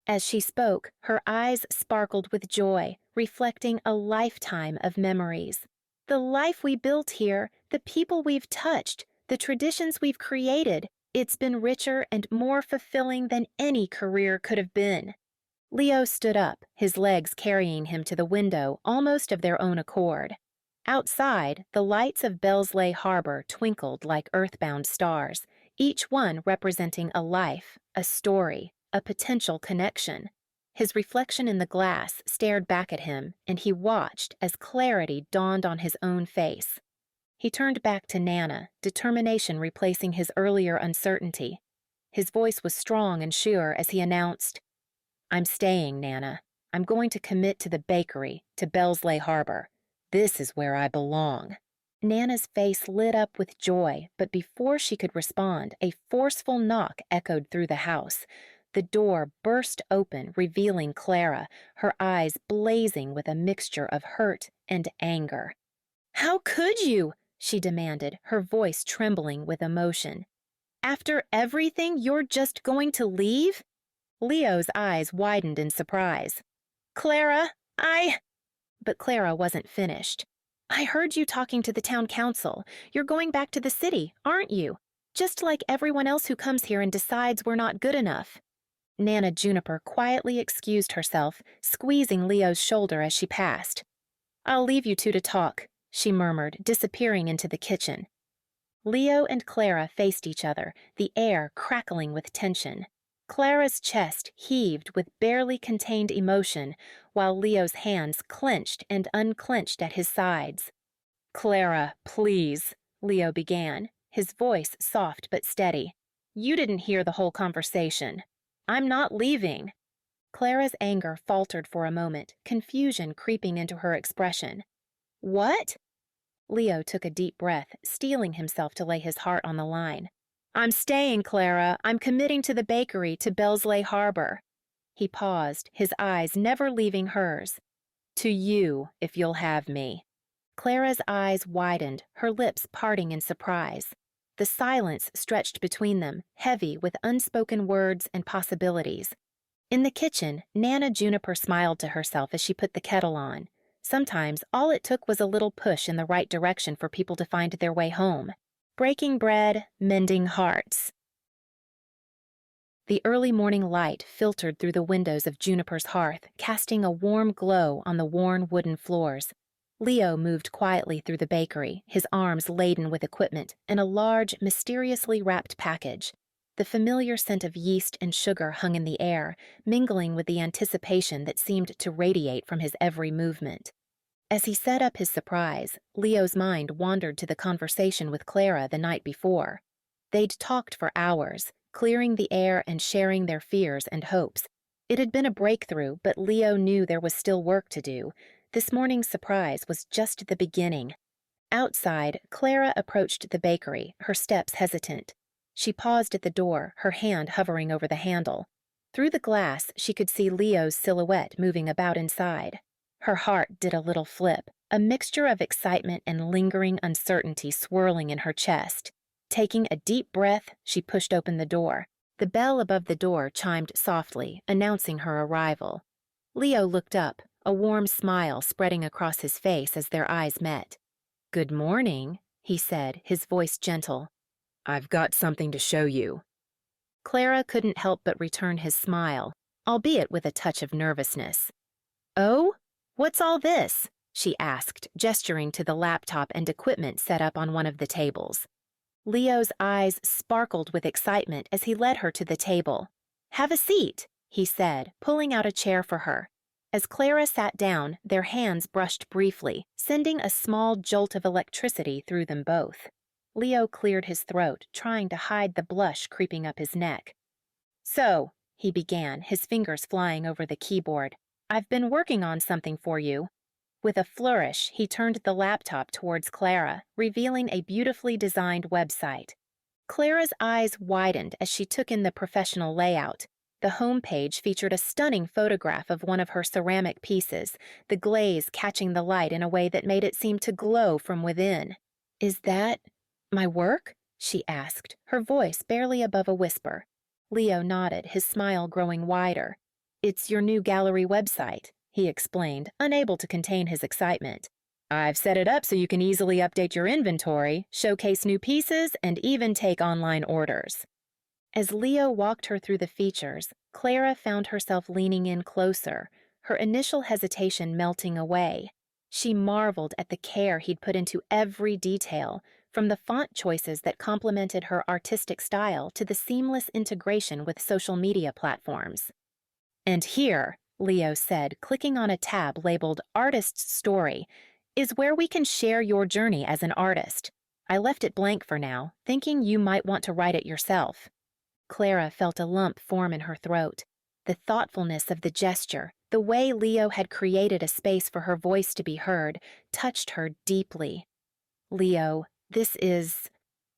As she spoke, her eyes sparkled with joy, reflecting a lifetime of memories. "The life we built here, the people we've touched, the traditions we've created, it's been richer and more fulfilling than any career could have been." Leo stood up, his legs carrying him to the window almost of their own accord. Outside, the lights of Bellsleigh Harbor twinkled like earthbound stars, each one representing a life, a story, a potential connection. His reflection in the glass stared back at him, and he watched as clarity dawned on his own face. He turned back to Nana, determination replacing his earlier uncertainty. His voice was strong and sure as he announced, "I'm staying, Nana. I'm going to commit to the bakery, to Bellsleigh Harbor. This is where I belong." Nana's face lit up with joy, but before she could respond, a forceful knock echoed through the house. The door burst open, revealing Clara, her eyes blazing with a mixture of hurt and anger. "How could you?" she demanded, her voice trembling with emotion. "After everything, you're just going to leave?" Leo's eyes widened in surprise. "Clara, But Clara wasn't finished. "I heard you talking to the town council. You're going back to the city, aren't you? Just like everyone else who comes here and decides we're not good enough." Nana Juniper quietly excused herself, squeezing Leo's shoulder as she passed. "I'll leave you two to talk," she murmured, disappearing into the kitchen. Leo and Clara faced each other, the air crackling with tension. Clara's chest heaved with barely contained emotion, while Leo's hands clenched and unclenched at his sides. "Clara, please," Leo began, his voice soft but steady. "You didn't hear the whole conversation. I'm not leaving." Clara's anger faltered for a moment, confusion creeping into her expression. "What?" Leo took a deep breath, steeling himself to lay his heart on the line. "I'm staying, Clara. I'm committing to the bakery, to Bellsleigh Harbor." He paused, his eyes never leaving hers. "To you, if you'll have me." Clara's eyes widened, her lips parting in surprise. The silence stretched between them, heavy with unspoken words and possibilities. In the kitchen, Nana Juniper smiled to herself as she put the kettle on. Sometimes all it took was a little push in the right direction for people to find their way home. Breaking bread, mending hearts. The early morning light filtered through the windows of Juniper's hearth, casting a warm glow on the worn wooden floors. Leo moved quietly through the bakery, his arms laden with equipment and a large, mysteriously wrapped package. The familiar scent of yeast and sugar hung in the air, mingling with the anticipation that seemed to radiate from his every movement. As he set up his surprise, Leo's mind wandered to the conversation with Clara the night before. They'd talked for hours, clearing the air and sharing their fears and hopes. It had been a breakthrough, but Leo knew there was still work to do. This morning's surprise was just the beginning. Outside, Clara approached the bakery, her steps hesitant. She paused at the door, her hand hovering over the handle. Through the glass, she could see Leo's silhouette moving about inside. Her heart did a little flip, a mixture of excitement and lingering uncertainty swirling in her chest. Taking a deep breath, she pushed open the door. The bell above the door chimed softly, announcing her arrival. Leo looked up, a warm smile spreading across his face as their eyes met. "Good morning," he said, his voice gentle. "I've got something to show you." Clara couldn't help but return his smile, albeit with a touch of nervousness. "Oh? What's all this?" she asked, gesturing to the laptop and equipment set up on one of the tables. Leo's eyes sparkled with excitement as he led her to the table. "Have a seat," he said, pulling out a chair for her. As Clara sat down, their hands brushed briefly, sending a small jolt of electricity through them both. Leo cleared his throat, trying to hide the blush creeping up his neck. "So," he began, his fingers flying over the keyboard, "I've been working on something for you." With a flourish, he turned the laptop towards Clara, revealing a beautifully designed website. Clara's eyes widened as she took in the professional layout. The home page featured a stunning photograph of one of her ceramic pieces, the glaze catching the light in a way that made it seem to glow from within. "Is that my work?" she asked, her voice barely above a whisper. Leo nodded, his smile growing wider. "It's your new gallery website," he explained, unable to contain his excitement. "I've set it up so you can easily update your inventory, showcase new pieces, and even take online orders." As Leo walked her through the features, Clara found herself leaning in closer, her initial hesitation melting away. She marveled at the care he'd put into every detail, from the font choices that complemented her artistic style to the seamless integration with social media platforms. "And here," Leo said, clicking on a tab labeled Artist's Story, "is where we can share your journey as an artist. I left it blank for now, thinking you might want to write it yourself." Clara felt a lump form in her throat. The thoughtfulness of the gesture, the way Leo had created a space for her voice to be heard, touched her deeply. "Leo,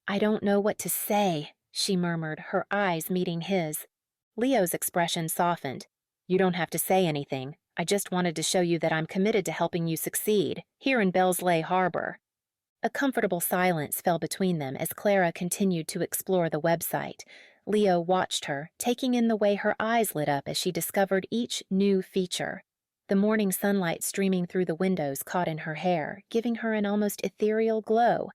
I don't know what to say," she murmured, her eyes meeting his. Leo's expression softened. "You don't have to say anything. I just wanted to show you that I'm committed to helping you succeed, here in Bellsleigh Harbor." A comfortable silence fell between them as Clara continued to explore the website. Leo watched her, taking in the way her eyes lit up as she discovered each new feature. The morning sunlight streaming through the windows caught in her hair, giving her an almost ethereal glow.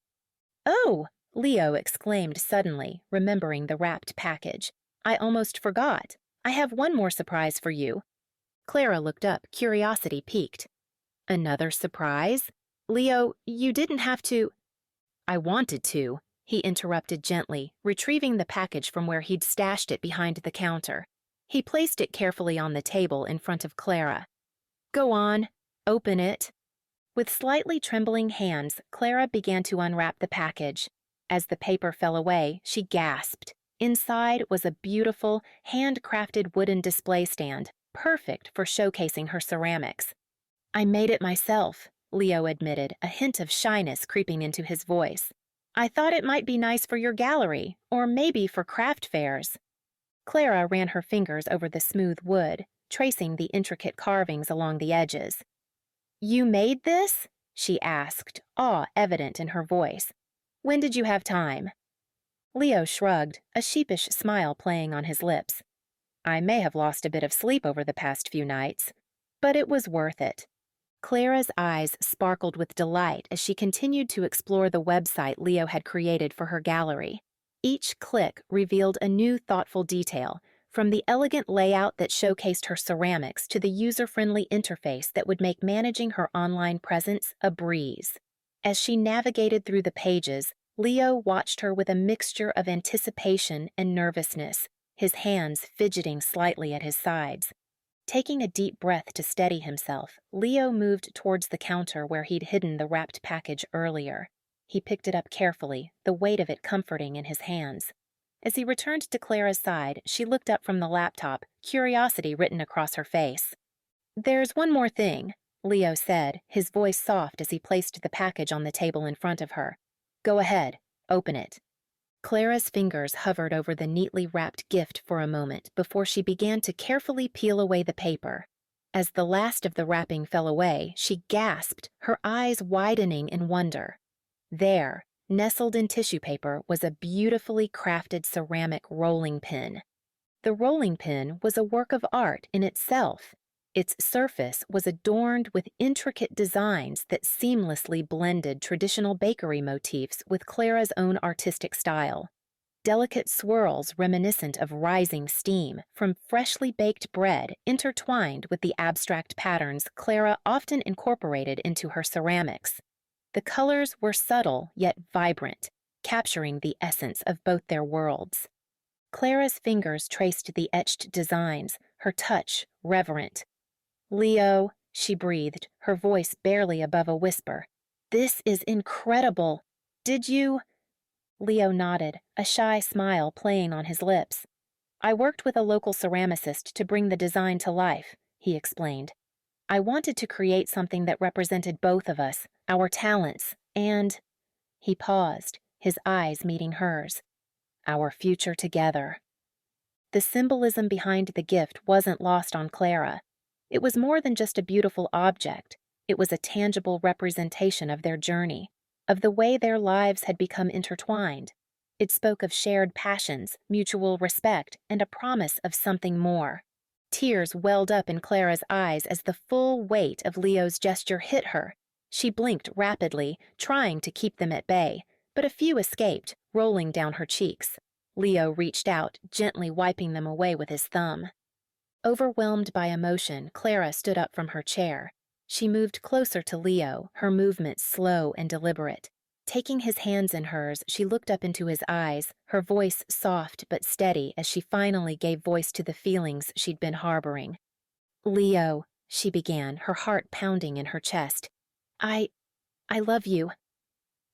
"Oh!" Leo exclaimed suddenly, remembering the wrapped package. "I almost forgot. I have one more surprise for you." Clara looked up, curiosity piqued. "Another surprise? Leo, you didn't have to—" "I wanted to," he interrupted gently, retrieving the package from where he'd stashed it behind the counter. He placed it carefully on the table in front of Clara. "Go on, open it." With slightly trembling hands, Clara began to unwrap the package. As the paper fell away, she gasped. Inside was a beautiful, handcrafted wooden display stand, perfect for showcasing her ceramics. "I made it myself," Leo admitted, a hint of shyness creeping into his voice. "I thought it might be nice for your gallery, or maybe for craft fairs." Clara ran her fingers over the smooth wood, tracing the intricate carvings along the edges. "You made this?" she asked, awe evident in her voice. "When did you have time?" Leo shrugged, a sheepish smile playing on his lips. "I may have lost a bit of sleep over the past few nights, but it was worth it." Clara's eyes sparkled with delight as she continued to explore the website Leo had created for her gallery. Each click revealed a new thoughtful detail, from the elegant layout that showcased her ceramics to the user-friendly interface that would make managing her online presence a breeze. As she navigated through the pages, Leo watched her with a mixture of anticipation and nervousness, his hands fidgeting slightly at his sides. Taking a deep breath to steady himself, Leo moved towards the counter where he'd hidden the wrapped package earlier. He picked it up carefully, the weight of it comforting in his hands. As he returned to Clara's side, she looked up from the laptop, curiosity written across her face. "There's one more thing," Leo said, his voice soft as he placed the package on the table in front of her. "Go ahead, open it." Clara's fingers hovered over the neatly wrapped gift for a moment before she began to carefully peel away the paper. As the last of the wrapping fell away, she gasped, her eyes widening in wonder. There, nestled in tissue paper, was a beautifully crafted ceramic rolling pin. The rolling pin was a work of art in itself. Its surface was adorned with intricate designs that seamlessly blended traditional bakery motifs with Clara's own artistic style. Delicate swirls reminiscent of rising steam from freshly baked bread intertwined with the abstract patterns Clara often incorporated into her ceramics. The colors were subtle yet vibrant, capturing the essence of both their worlds. Clara's fingers traced the etched designs, her touch reverent. "Leo," she breathed, her voice barely above a whisper. "This is incredible. Did you—" Leo nodded, a shy smile playing on his lips. "I worked with a local ceramicist to bring the design to life," he explained. "I wanted to create something that represented both of us, our talents, and—" He paused, his eyes meeting hers. "Our future together." The symbolism behind the gift wasn't lost on Clara. It was more than just a beautiful object. It was a tangible representation of their journey, of the way their lives had become intertwined. It spoke of shared passions, mutual respect, and a promise of something more. Tears welled up in Clara's eyes as the full weight of Leo's gesture hit her. She blinked rapidly, trying to keep them at bay, but a few escaped, rolling down her cheeks. Leo reached out, gently wiping them away with his thumb. Overwhelmed by emotion, Clara stood up from her chair. She moved closer to Leo, her movements slow and deliberate. Taking his hands in hers, she looked up into his eyes, her voice soft but steady as she finally gave voice to the feelings she'd been harboring. "Leo," she began, her heart pounding in her chest. I love you.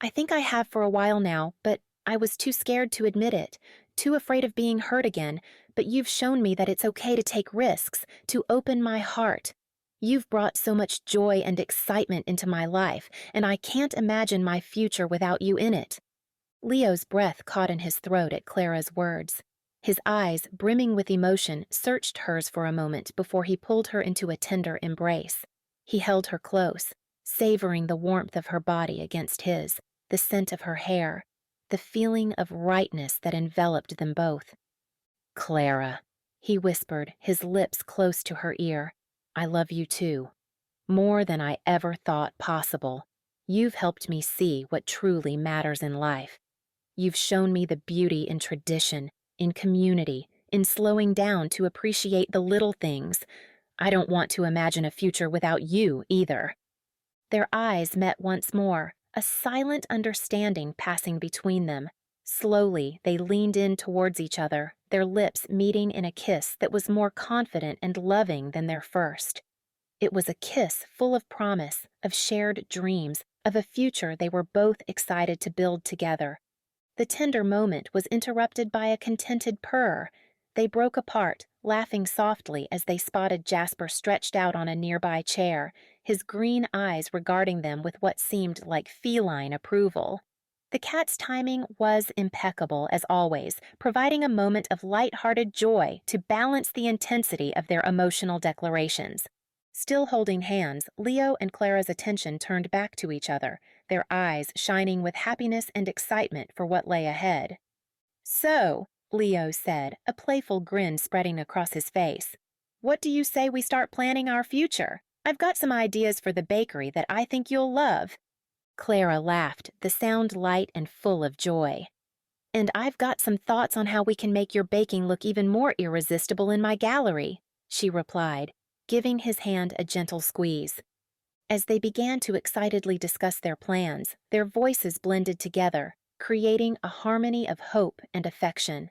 I think I have for a while now, but I was too scared to admit it, too afraid of being hurt again, but you've shown me that it's okay to take risks, to open my heart. You've brought so much joy and excitement into my life, and I can't imagine my future without you in it." Leo's breath caught in his throat at Clara's words. His eyes, brimming with emotion, searched hers for a moment before he pulled her into a tender embrace. He held her close, savoring the warmth of her body against his, the scent of her hair, the feeling of rightness that enveloped them both. "Clara," he whispered, his lips close to her ear, "I love you too. More than I ever thought possible. You've helped me see what truly matters in life. You've shown me the beauty in tradition, in community, in slowing down to appreciate the little things. I don't want to imagine a future without you either." Their eyes met once more, a silent understanding passing between them. Slowly, they leaned in towards each other, their lips meeting in a kiss that was more confident and loving than their first. It was a kiss full of promise, of shared dreams, of a future they were both excited to build together. The tender moment was interrupted by a contented purr. They broke apart, laughing softly as they spotted Jasper stretched out on a nearby chair, his green eyes regarding them with what seemed like feline approval. The cat's timing was impeccable, as always, providing a moment of light-hearted joy to balance the intensity of their emotional declarations. Still holding hands, Leo and Clara's attention turned back to each other, their eyes shining with happiness and excitement for what lay ahead. "So," Leo said, a playful grin spreading across his face, "what do you say we start planning our future? I've got some ideas for the bakery that I think you'll love." Clara laughed, the sound light and full of joy. "And I've got some thoughts on how we can make your baking look even more irresistible in my gallery," she replied, giving his hand a gentle squeeze. As they began to excitedly discuss their plans, their voices blended together, creating a harmony of hope and affection.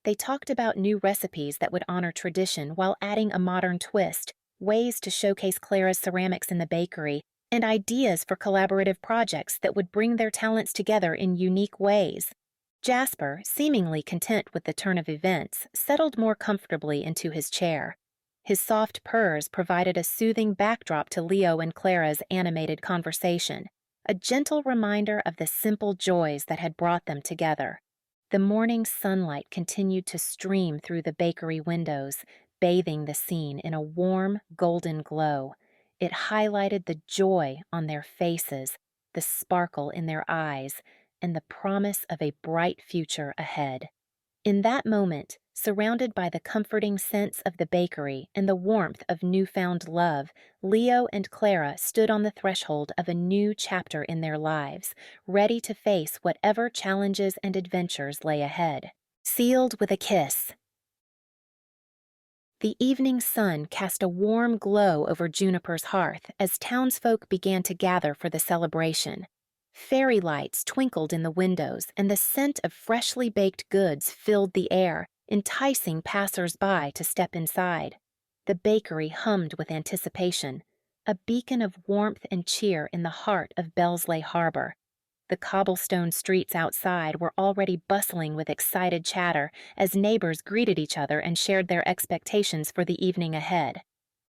They talked about new recipes that would honor tradition while adding a modern twist, ways to showcase Clara's ceramics in the bakery, and ideas for collaborative projects that would bring their talents together in unique ways. Jasper, seemingly content with the turn of events, settled more comfortably into his chair. His soft purrs provided a soothing backdrop to Leo and Clara's animated conversation, a gentle reminder of the simple joys that had brought them together. The morning sunlight continued to stream through the bakery windows, bathing the scene in a warm, golden glow. It highlighted the joy on their faces, the sparkle in their eyes, and the promise of a bright future ahead. In that moment, surrounded by the comforting scents of the bakery and the warmth of newfound love, Leo and Clara stood on the threshold of a new chapter in their lives, ready to face whatever challenges and adventures lay ahead. Sealed with a kiss. The evening sun cast a warm glow over Juniper's hearth as townsfolk began to gather for the celebration. Fairy lights twinkled in the windows, and the scent of freshly baked goods filled the air, enticing passers-by to step inside. The bakery hummed with anticipation, a beacon of warmth and cheer in the heart of Bellsleigh Harbor. The cobblestone streets outside were already bustling with excited chatter as neighbors greeted each other and shared their expectations for the evening ahead.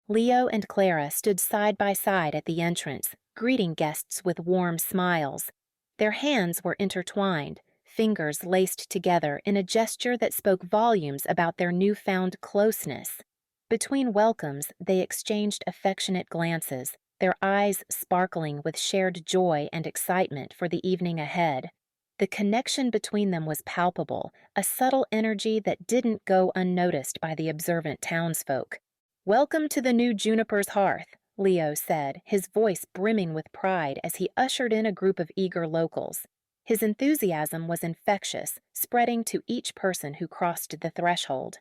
Leo and Clara stood side by side at the entrance, greeting guests with warm smiles. Their hands were intertwined, fingers laced together in a gesture that spoke volumes about their newfound closeness. Between welcomes, they exchanged affectionate glances, their eyes sparkling with shared joy and excitement for the evening ahead. The connection between them was palpable, a subtle energy that didn't go unnoticed by the observant townsfolk. "Welcome to the new Juniper's hearth," Leo said, his voice brimming with pride as he ushered in a group of eager locals. His enthusiasm was infectious, spreading to each person who crossed the threshold.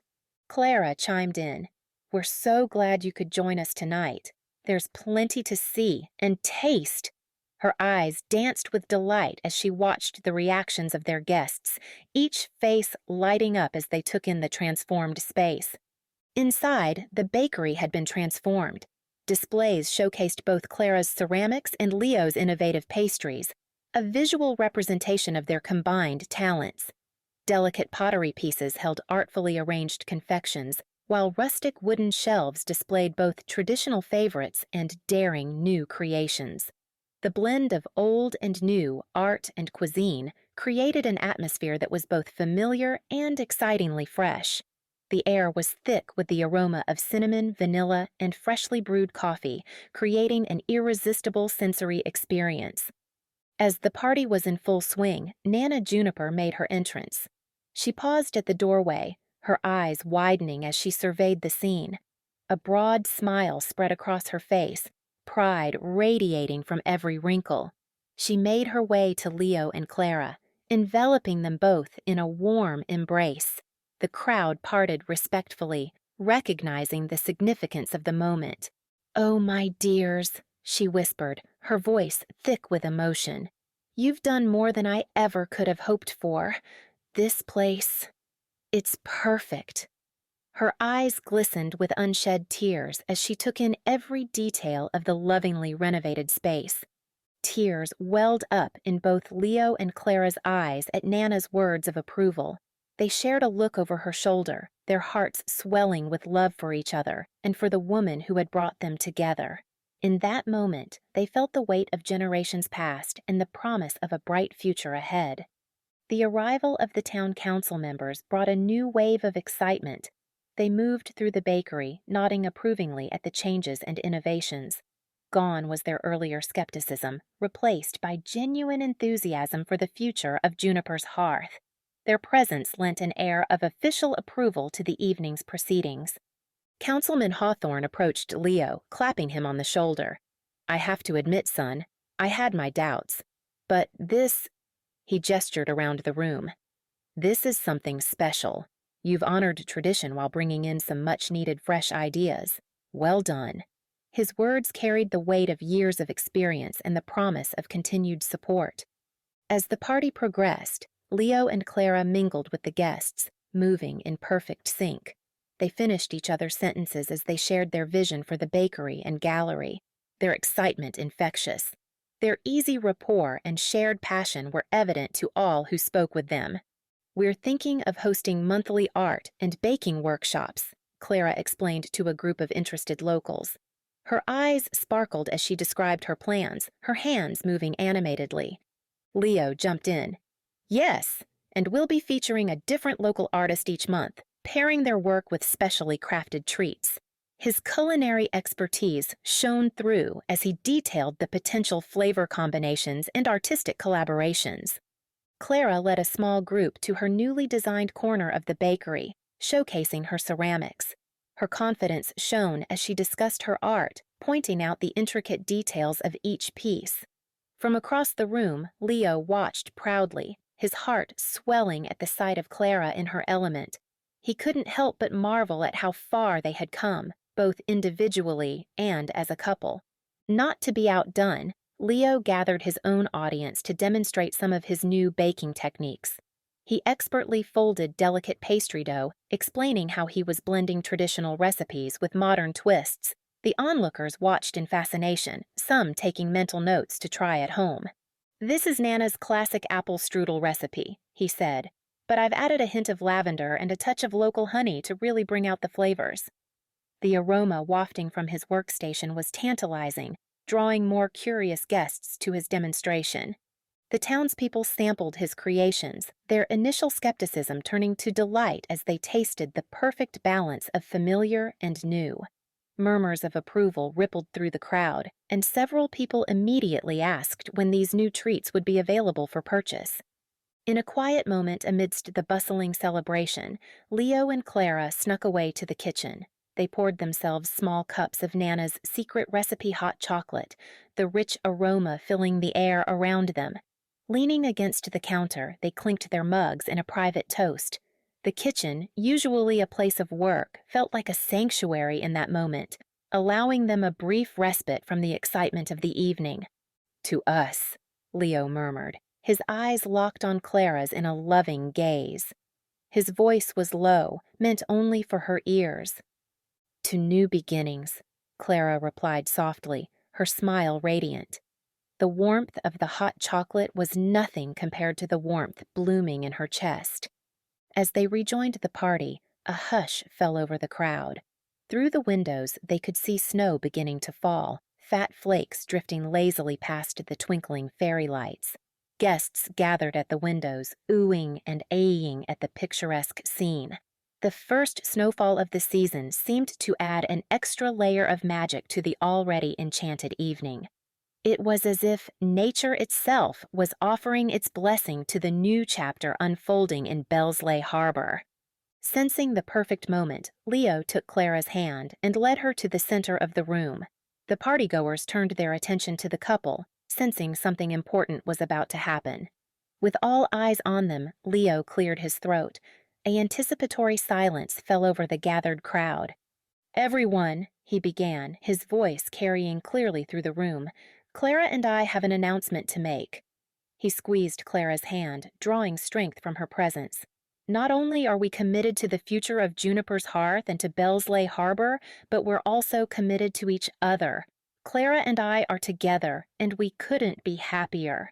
Clara chimed in. "We're so glad you could join us tonight. There's plenty to see and taste." Her eyes danced with delight as she watched the reactions of their guests, each face lighting up as they took in the transformed space. Inside, the bakery had been transformed. Displays showcased both Clara's ceramics and Leo's innovative pastries, a visual representation of their combined talents. Delicate pottery pieces held artfully arranged confections, while rustic wooden shelves displayed both traditional favorites and daring new creations. The blend of old and new art and cuisine created an atmosphere that was both familiar and excitingly fresh. The air was thick with the aroma of cinnamon, vanilla, and freshly brewed coffee, creating an irresistible sensory experience. As the party was in full swing, Nana Juniper made her entrance. She paused at the doorway, her eyes widening as she surveyed the scene. A broad smile spread across her face, pride radiating from every wrinkle. She made her way to Leo and Clara, enveloping them both in a warm embrace. The crowd parted respectfully, recognizing the significance of the moment. "Oh, my dears," she whispered, her voice thick with emotion. "You've done more than I ever could have hoped for. This place, it's perfect." Her eyes glistened with unshed tears as she took in every detail of the lovingly renovated space. Tears welled up in both Leo and Clara's eyes at Nana's words of approval. They shared a look over her shoulder, their hearts swelling with love for each other and for the woman who had brought them together. In that moment, they felt the weight of generations past and the promise of a bright future ahead. The arrival of the town council members brought a new wave of excitement. They moved through the bakery, nodding approvingly at the changes and innovations. Gone was their earlier skepticism, replaced by genuine enthusiasm for the future of Juniper's hearth. Their presence lent an air of official approval to the evening's proceedings. Councilman Hawthorne approached Leo, clapping him on the shoulder. "I have to admit, son, I had my doubts. But this—" he gestured around the room. "This is something special. You've honored tradition while bringing in some much-needed fresh ideas. Well done." His words carried the weight of years of experience and the promise of continued support. As the party progressed, Leo and Clara mingled with the guests, moving in perfect sync. They finished each other's sentences as they shared their vision for the bakery and gallery, their excitement infectious. Their easy rapport and shared passion were evident to all who spoke with them. "We're thinking of hosting monthly art and baking workshops," Clara explained to a group of interested locals. Her eyes sparkled as she described her plans, her hands moving animatedly. Leo jumped in. "Yes, and we'll be featuring a different local artist each month, pairing their work with specially crafted treats." His culinary expertise shone through as he detailed the potential flavor combinations and artistic collaborations. Clara led a small group to her newly designed corner of the bakery, showcasing her ceramics. Her confidence shone as she discussed her art, pointing out the intricate details of each piece. From across the room, Leo watched proudly, his heart swelling at the sight of Clara in her element. He couldn't help but marvel at how far they had come, both individually and as a couple. Not to be outdone, Leo gathered his own audience to demonstrate some of his new baking techniques. He expertly folded delicate pastry dough, explaining how he was blending traditional recipes with modern twists. The onlookers watched in fascination, some taking mental notes to try at home. "This is Nana's classic apple strudel recipe," he said, "but I've added a hint of lavender and a touch of local honey to really bring out the flavors." The aroma wafting from his workstation was tantalizing, drawing more curious guests to his demonstration. The townspeople sampled his creations, their initial skepticism turning to delight as they tasted the perfect balance of familiar and new. Murmurs of approval rippled through the crowd, and several people immediately asked when these new treats would be available for purchase. In a quiet moment amidst the bustling celebration, Leo and Clara snuck away to the kitchen. They poured themselves small cups of Nana's secret recipe hot chocolate, the rich aroma filling the air around them. Leaning against the counter, they clinked their mugs in a private toast. The kitchen, usually a place of work, felt like a sanctuary in that moment, allowing them a brief respite from the excitement of the evening. "To us," Leo murmured, his eyes locked on Clara's in a loving gaze. His voice was low, meant only for her ears. "To new beginnings," Clara replied softly, her smile radiant. The warmth of the hot chocolate was nothing compared to the warmth blooming in her chest. As they rejoined the party, a hush fell over the crowd. Through the windows, they could see snow beginning to fall, fat flakes drifting lazily past the twinkling fairy lights. Guests gathered at the windows, oohing and aahing at the picturesque scene. The first snowfall of the season seemed to add an extra layer of magic to the already enchanted evening. It was as if nature itself was offering its blessing to the new chapter unfolding in Bellsleigh Harbor. Sensing the perfect moment, Leo took Clara's hand and led her to the center of the room. The partygoers turned their attention to the couple, sensing something important was about to happen. With all eyes on them, Leo cleared his throat. An anticipatory silence fell over the gathered crowd. "Everyone," he began, his voice carrying clearly through the room, "Clara and I have an announcement to make." He squeezed Clara's hand, drawing strength from her presence. "Not only are we committed to the future of Juniper's Hearth and to Bellsleigh Harbor, but we're also committed to each other. Clara and I are together, and we couldn't be happier."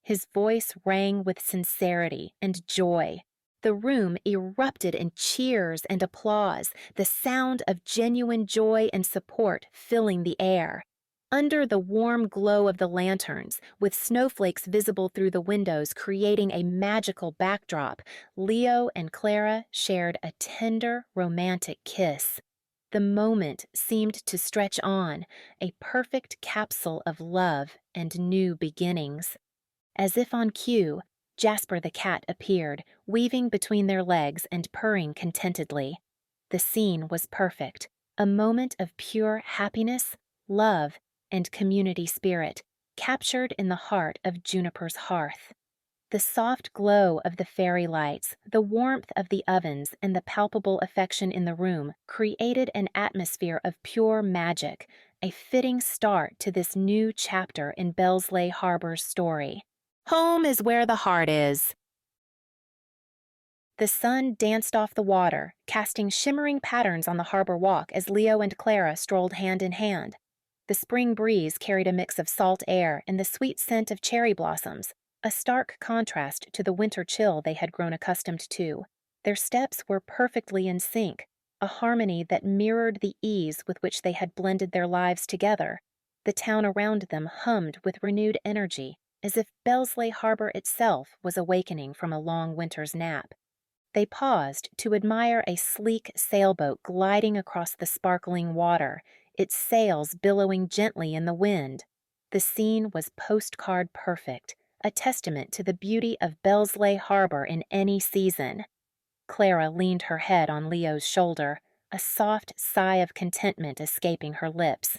His voice rang with sincerity and joy. The room erupted in cheers and applause, the sound of genuine joy and support filling the air. Under the warm glow of the lanterns, with snowflakes visible through the windows creating a magical backdrop, Leo and Clara shared a tender, romantic kiss. The moment seemed to stretch on, a perfect capsule of love and new beginnings. As if on cue, Jasper the cat appeared, weaving between their legs and purring contentedly. The scene was perfect, a moment of pure happiness, love, and community spirit, captured in the heart of Juniper's Hearth. The soft glow of the fairy lights, the warmth of the ovens, and the palpable affection in the room created an atmosphere of pure magic, a fitting start to this new chapter in Bellsleigh Harbor's story. Home is where the heart is. The sun danced off the water, casting shimmering patterns on the harbor walk as Leo and Clara strolled hand in hand. The spring breeze carried a mix of salt air and the sweet scent of cherry blossoms, a stark contrast to the winter chill they had grown accustomed to. Their steps were perfectly in sync, a harmony that mirrored the ease with which they had blended their lives together. The town around them hummed with renewed energy, as if Bellsleigh Harbor itself was awakening from a long winter's nap. They paused to admire a sleek sailboat gliding across the sparkling water, its sails billowing gently in the wind. The scene was postcard perfect, a testament to the beauty of Bellsleigh Harbor in any season. Clara leaned her head on Leo's shoulder, a soft sigh of contentment escaping her lips.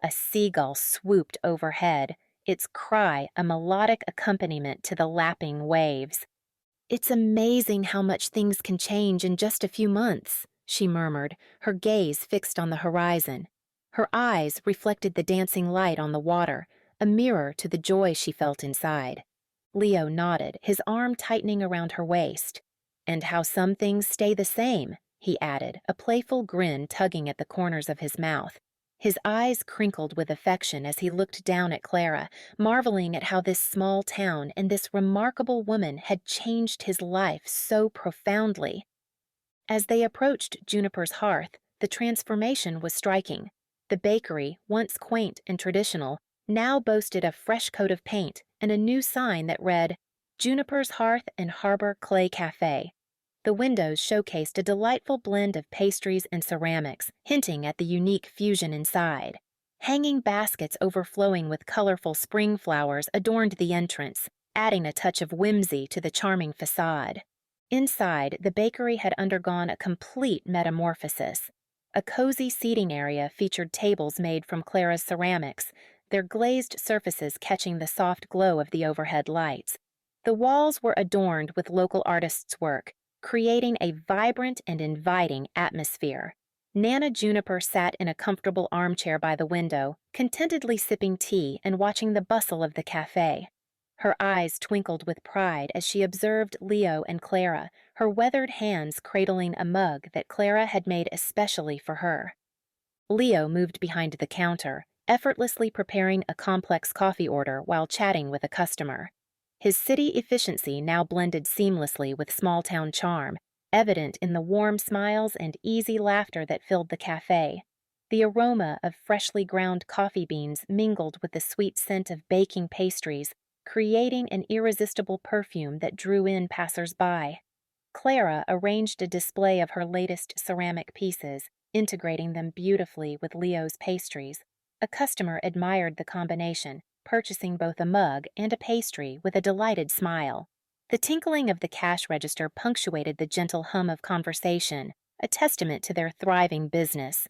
A seagull swooped overhead, its cry a melodic accompaniment to the lapping waves. "It's amazing how much things can change in just a few months," she murmured, her gaze fixed on the horizon. Her eyes reflected the dancing light on the water, a mirror to the joy she felt inside. Leo nodded, his arm tightening around her waist. "And how some things stay the same," he added, a playful grin tugging at the corners of his mouth. His eyes crinkled with affection as he looked down at Clara, marveling at how this small town and this remarkable woman had changed his life so profoundly. As they approached Juniper's hearth, the transformation was striking. The bakery, once quaint and traditional, now boasted a fresh coat of paint and a new sign that read, "Juniper's Hearth and Harbor Clay Cafe." The windows showcased a delightful blend of pastries and ceramics, hinting at the unique fusion inside. Hanging baskets overflowing with colorful spring flowers adorned the entrance, adding a touch of whimsy to the charming facade. Inside, the bakery had undergone a complete metamorphosis. A cozy seating area featured tables made from Clara's ceramics, their glazed surfaces catching the soft glow of the overhead lights. The walls were adorned with local artists' work, creating a vibrant and inviting atmosphere. Nana Juniper sat in a comfortable armchair by the window, contentedly sipping tea and watching the bustle of the cafe. Her eyes twinkled with pride as she observed Leo and Clara, her weathered hands cradling a mug that Clara had made especially for her. Leo moved behind the counter, effortlessly preparing a complex coffee order while chatting with a customer. His city efficiency now blended seamlessly with small-town charm, evident in the warm smiles and easy laughter that filled the cafe. The aroma of freshly ground coffee beans mingled with the sweet scent of baking pastries, creating an irresistible perfume that drew in passers-by. Clara arranged a display of her latest ceramic pieces, integrating them beautifully with Leo's pastries. A customer admired the combination, purchasing both a mug and a pastry with a delighted smile. The tinkling of the cash register punctuated the gentle hum of conversation, a testament to their thriving business.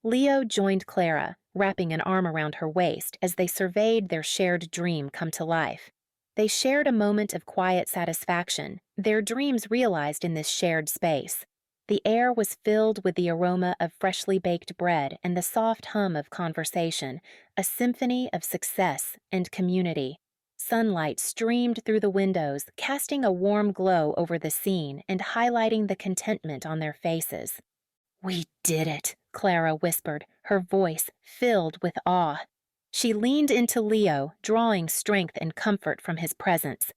Leo joined Clara, wrapping an arm around her waist as they surveyed their shared dream come to life. They shared a moment of quiet satisfaction, their dreams realized in this shared space. The air was filled with the aroma of freshly baked bread and the soft hum of conversation, a symphony of success and community. Sunlight streamed through the windows, casting a warm glow over the scene and highlighting the contentment on their faces. "We did it," Clara whispered, her voice filled with awe. She leaned into Leo, drawing strength and comfort from his presence.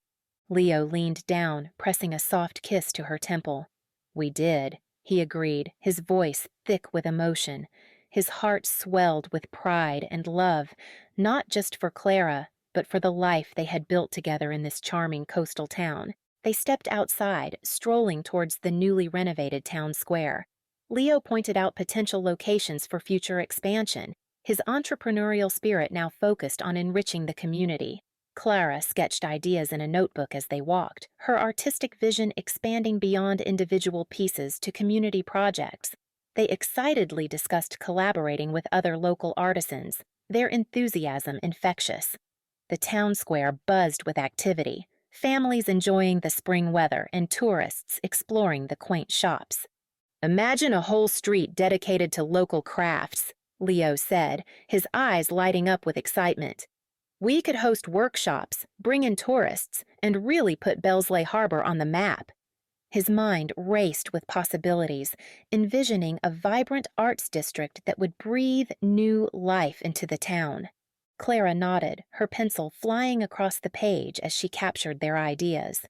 Leo leaned down, pressing a soft kiss to her temple. "We did," he agreed, his voice thick with emotion. His heart swelled with pride and love, not just for Clara, but for the life they had built together in this charming coastal town. They stepped outside, strolling towards the newly renovated town square. Leo pointed out potential locations for future expansion, his entrepreneurial spirit now focused on enriching the community. Clara sketched ideas in a notebook as they walked, her artistic vision expanding beyond individual pieces to community projects. They excitedly discussed collaborating with other local artisans, their enthusiasm infectious. The town square buzzed with activity, families enjoying the spring weather and tourists exploring the quaint shops. "Imagine a whole street dedicated to local crafts," Leo said, his eyes lighting up with excitement. "We could host workshops, bring in tourists, and really put Bellsleigh Harbor on the map." His mind raced with possibilities, envisioning a vibrant arts district that would breathe new life into the town. Clara nodded, her pencil flying across the page as she captured their ideas.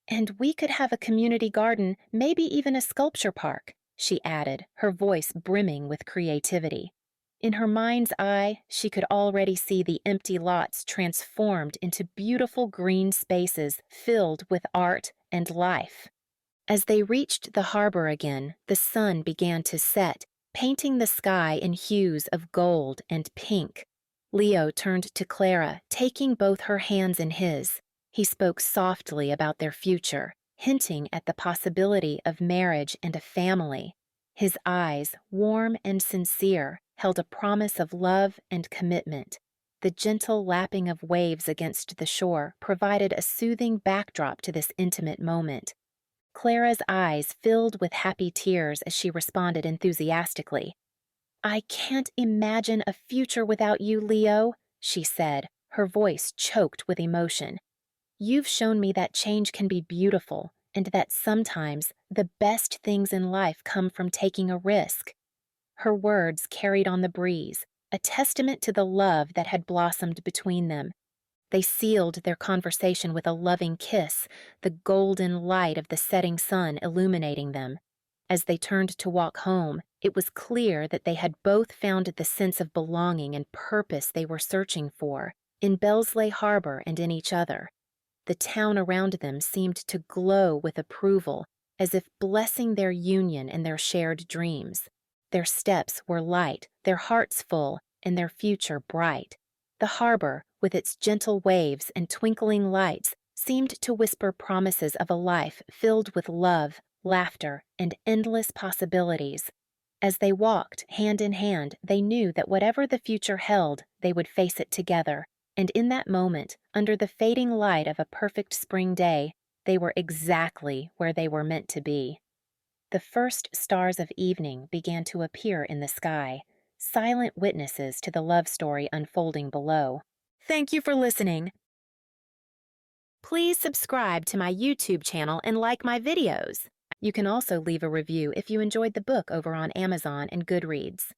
"And we could have a community garden, maybe even a sculpture park," she added, her voice brimming with creativity. In her mind's eye, she could already see the empty lots transformed into beautiful green spaces filled with art and life. As they reached the harbor again, the sun began to set, painting the sky in hues of gold and pink. Leo turned to Clara, taking both her hands in his. He spoke softly about their future, hinting at the possibility of marriage and a family. His eyes, warm and sincere, held a promise of love and commitment. The gentle lapping of waves against the shore provided a soothing backdrop to this intimate moment. Clara's eyes filled with happy tears as she responded enthusiastically. "I can't imagine a future without you, Leo," she said, her voice choked with emotion. "You've shown me that change can be beautiful, and that sometimes the best things in life come from taking a risk." Her words carried on the breeze, a testament to the love that had blossomed between them. They sealed their conversation with a loving kiss, the golden light of the setting sun illuminating them. As they turned to walk home, it was clear that they had both found the sense of belonging and purpose they were searching for, in Bellsleigh Harbor and in each other. The town around them seemed to glow with approval, as if blessing their union and their shared dreams. Their steps were light, their hearts full, and their future bright. The harbor, with its gentle waves and twinkling lights, seemed to whisper promises of a life filled with love, laughter, and endless possibilities. As they walked hand in hand, they knew that whatever the future held, they would face it together. And in that moment, under the fading light of a perfect spring day, they were exactly where they were meant to be. The first stars of evening began to appear in the sky, silent witnesses to the love story unfolding below. Thank you for listening. Please subscribe to my YouTube channel and like my videos. You can also leave a review if you enjoyed the book over on Amazon and Goodreads.